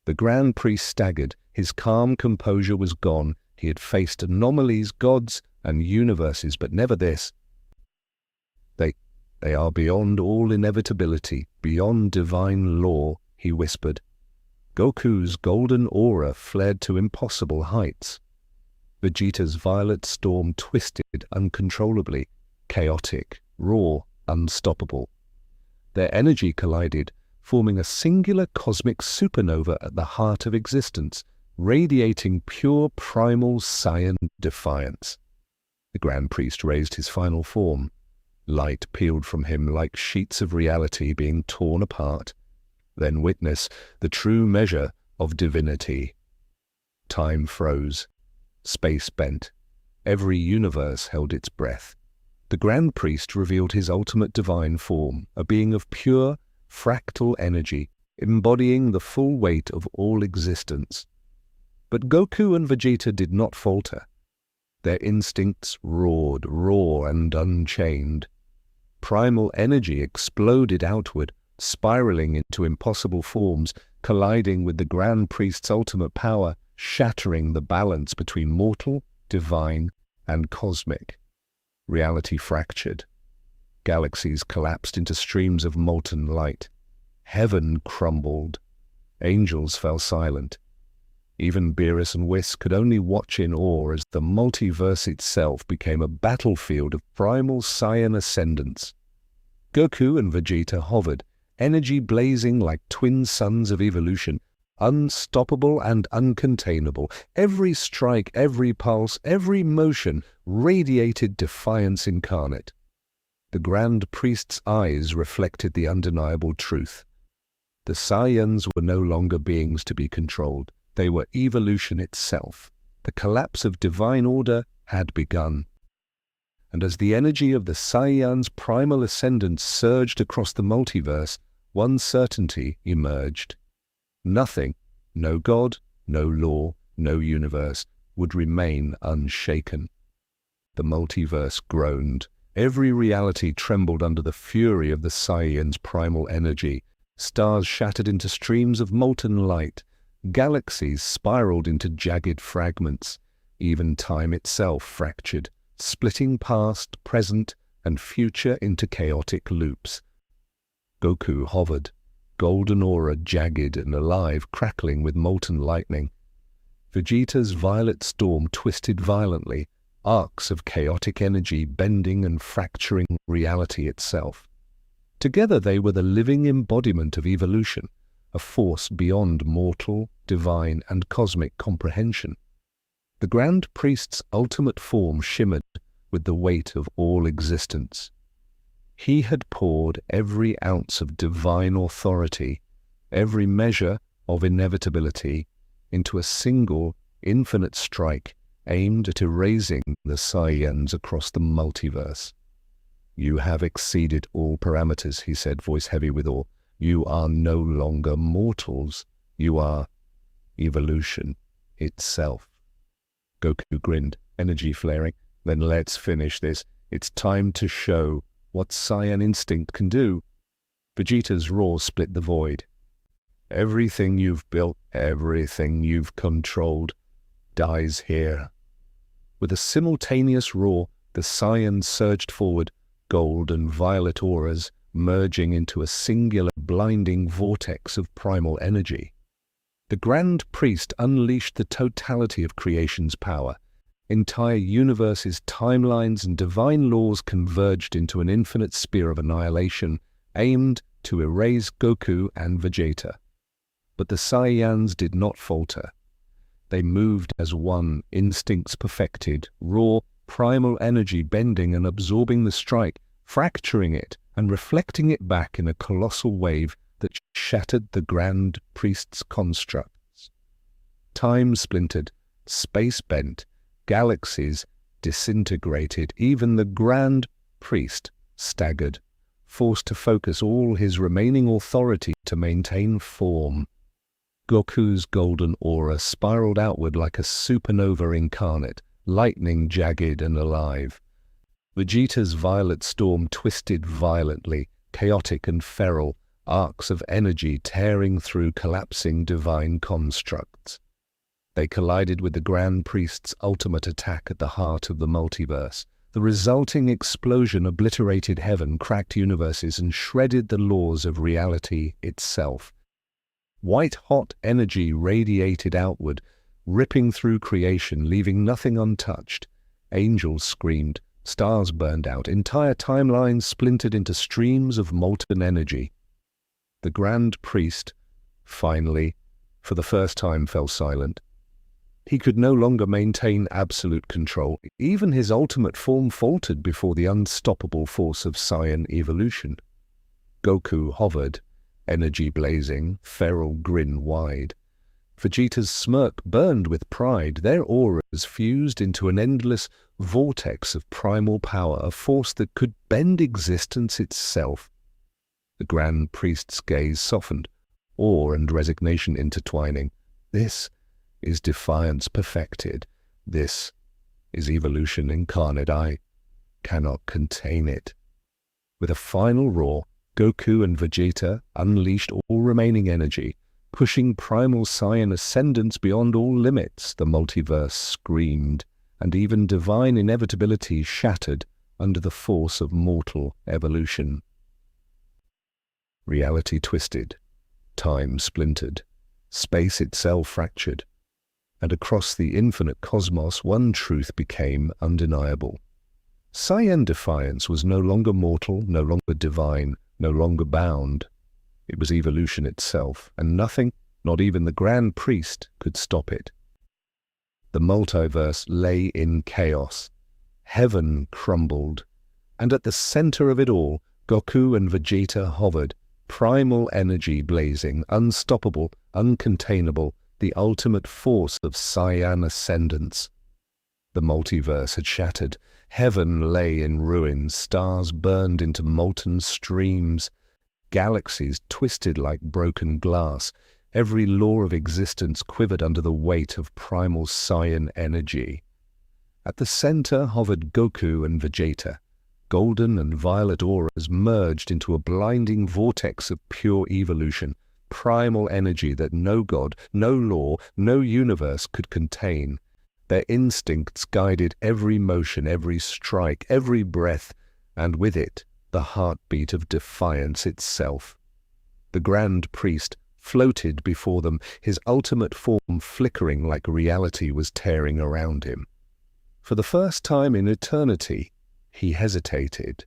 The Grand Priest staggered. His calm composure was gone. He had faced anomalies, gods, and universes, but never this. They are beyond all inevitability, beyond divine law," he whispered. Goku's golden aura flared to impossible heights. Vegeta's violet storm twisted uncontrollably, chaotic, raw, unstoppable. Their energy collided, forming a singular cosmic supernova at the heart of existence, radiating pure primal Saiyan Defiance. The Grand Priest raised his final form. Light peeled from him like sheets of reality being torn apart. Then witness the true measure of divinity. Time froze. Space bent. Every universe held its breath. The Grand Priest revealed his ultimate divine form, a being of pure, fractal energy, embodying the full weight of all existence. But Goku and Vegeta did not falter. Their instincts roared, raw and unchained. Primal energy exploded outward, spiraling into impossible forms, colliding with the Grand Priest's ultimate power, shattering the balance between mortal, divine, and cosmic. Reality fractured. Galaxies collapsed into streams of molten light. Heaven crumbled. Angels fell silent. Even Beerus and Whis could only watch in awe as the multiverse itself became a battlefield of primal Saiyan Ascendance. Goku and Vegeta hovered, energy blazing like twin suns of evolution, unstoppable and uncontainable. Every strike, every pulse, every motion radiated defiance incarnate. The Grand Priest's eyes reflected the undeniable truth. The Saiyans were no longer beings to be controlled. They were evolution itself. The collapse of divine order had begun. And as the energy of the Saiyan's primal ascendance surged across the multiverse, one certainty emerged. Nothing, no God, no law, no universe, would remain unshaken. The multiverse groaned. Every reality trembled under the fury of the Saiyan's primal energy. Stars shattered into streams of molten light. Galaxies spiraled into jagged fragments. Even time itself fractured, splitting past, present, and future into chaotic loops. Goku hovered, golden aura jagged and alive, crackling with molten lightning. Vegeta's violet storm twisted violently, arcs of chaotic energy bending and fracturing reality itself. Together they were the living embodiment of evolution, a force beyond mortal, divine, and cosmic comprehension. The Grand Priest's ultimate form shimmered with the weight of all existence. He had poured every ounce of divine authority, every measure of inevitability, into a single, infinite strike aimed at erasing the Saiyans across the multiverse. "You have exceeded all parameters," he said, voice heavy with awe. "You are no longer mortals. You are evolution itself." Goku grinned, energy flaring. "Then let's finish this. It's time to show what Saiyan instinct can do." Vegeta's roar split the void. "Everything you've built, everything you've controlled, dies here." With a simultaneous roar, the Saiyans surged forward, gold and violet auras merging into a singular blinding vortex of primal energy. The Grand Priest unleashed the totality of creation's power. Entire universes, timelines, and divine laws converged into an infinite spear of annihilation, aimed to erase Goku and Vegeta. But the Saiyans did not falter. They moved as one, instincts perfected, raw, primal energy bending and absorbing the strike, fracturing it and reflecting it back in a colossal wave that shattered the Grand Priest's constructs. Time splintered, space bent, galaxies disintegrated. Even the Grand Priest staggered, forced to focus all his remaining authority to maintain form. Goku's golden aura spiraled outward like a supernova incarnate, lightning jagged and alive. Vegeta's violet storm twisted violently, chaotic and feral, arcs of energy tearing through collapsing divine constructs. They collided with the Grand Priest's ultimate attack at the heart of the multiverse. The resulting explosion obliterated heaven, cracked universes, and shredded the laws of reality itself. White-hot energy radiated outward, ripping through creation, leaving nothing untouched. Angels screamed, Stars burned out, entire timelines splintered into streams of molten energy. The Grand Priest, finally, for the first time, fell silent. He could no longer maintain absolute control. Even his ultimate form faltered before the unstoppable force of Saiyan evolution. Goku hovered, energy blazing, feral grin wide. Vegeta's smirk burned with pride. Their auras fused into an endless vortex of primal power, a force that could bend existence itself. The Grand Priest's gaze softened, awe and resignation intertwining. This is defiance perfected. This is evolution incarnate. I cannot contain it. With a final roar, Goku and Vegeta unleashed all remaining energy, pushing Primal Saiyan Ascendance beyond all limits. The multiverse screamed, and even divine inevitability shattered under the force of mortal evolution. Reality twisted, time splintered, space itself fractured, and across the infinite cosmos one truth became undeniable. Saiyan Defiance was no longer mortal, no longer divine, no longer bound. It was evolution itself, and nothing, not even the Grand Priest, could stop it. The multiverse lay in chaos. Heaven crumbled, and at the center of it all, Goku and Vegeta hovered, primal energy blazing, unstoppable, uncontainable, the ultimate force of Saiyan Ascendance. The multiverse had shattered. Heaven lay in ruins. Stars burned into molten streams. Galaxies twisted like broken glass. Every law of existence quivered under the weight of primal Saiyan energy. At the center hovered Goku and Vegeta. Golden and violet auras merged into a blinding vortex of pure evolution, primal energy that no god, no law, no universe could contain. Their instincts guided every motion, every strike, every breath, and with it, the heartbeat of defiance itself. The Grand Priest floated before them, his ultimate form flickering like reality was tearing around him. For the first time in eternity, he hesitated.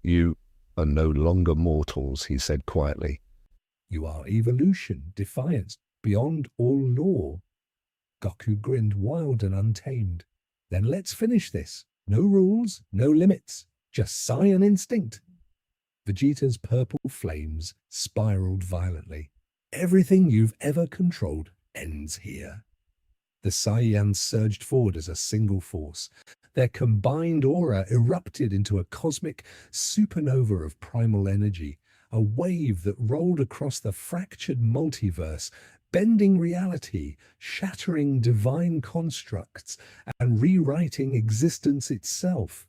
"You are no longer mortals," he said quietly. "You are evolution, defiance, beyond all law." Goku grinned, wild and untamed. "Then let's finish this. No rules, no limits, just Saiyan instinct." Vegeta's purple flames spiraled violently. "Everything you've ever controlled ends here." The Saiyans surged forward as a single force. Their combined aura erupted into a cosmic supernova of primal energy, a wave that rolled across the fractured multiverse, bending reality, shattering divine constructs, and rewriting existence itself.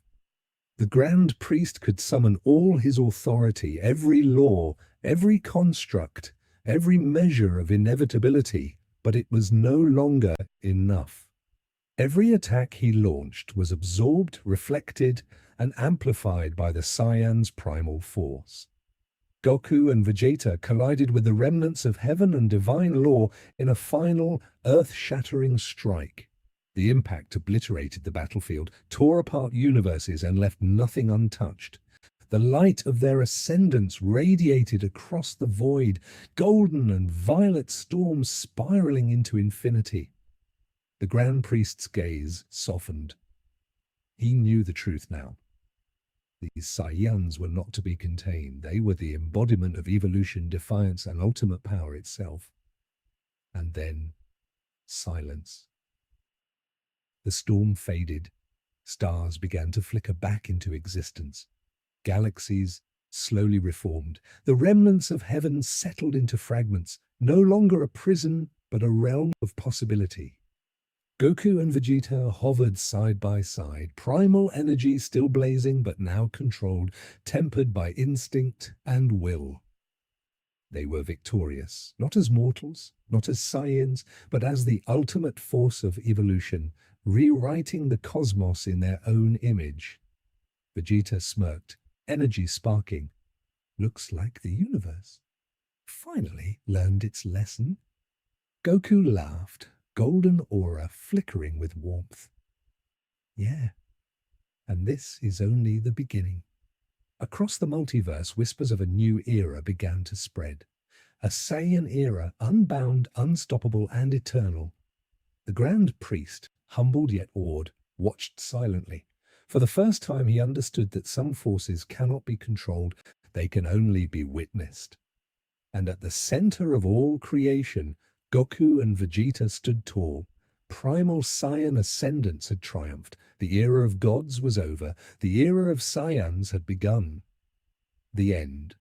The Grand Priest could summon all his authority, every law, every construct, every measure of inevitability, but it was no longer enough. Every attack he launched was absorbed, reflected, and amplified by the Saiyans' primal force. Goku and Vegeta collided with the remnants of heaven and divine law in a final, earth-shattering strike. The impact obliterated the battlefield, tore apart universes, and left nothing untouched. The light of their ascendance radiated across the void, golden and violet storms spiraling into infinity. The Grand Priest's gaze softened. He knew the truth now. These Saiyans were not to be contained. They were the embodiment of evolution, defiance, and ultimate power itself. And then, silence. The storm faded. Stars began to flicker back into existence. Galaxies slowly reformed. The remnants of heaven settled into fragments, no longer a prison, but a realm of possibility. Goku and Vegeta hovered side by side, primal energy still blazing but now controlled, tempered by instinct and will. They were victorious, not as mortals, not as Saiyans, but as the ultimate force of evolution, rewriting the cosmos in their own image. Vegeta smirked, energy sparking. "Looks like the universe finally learned its lesson." Goku laughed, golden aura flickering with warmth. "Yeah, and this is only the beginning. Across the multiverse, whispers of a new era began to spread. A Saiyan era, unbound, unstoppable, and eternal. The Grand Priest, humbled yet awed, watched silently. For the first time he understood that some forces cannot be controlled, they can only be witnessed. And at the center of all creation, Goku and Vegeta stood tall. Primal Saiyan Ascendance had triumphed. The era of gods was over. The era of Saiyans had begun. The end.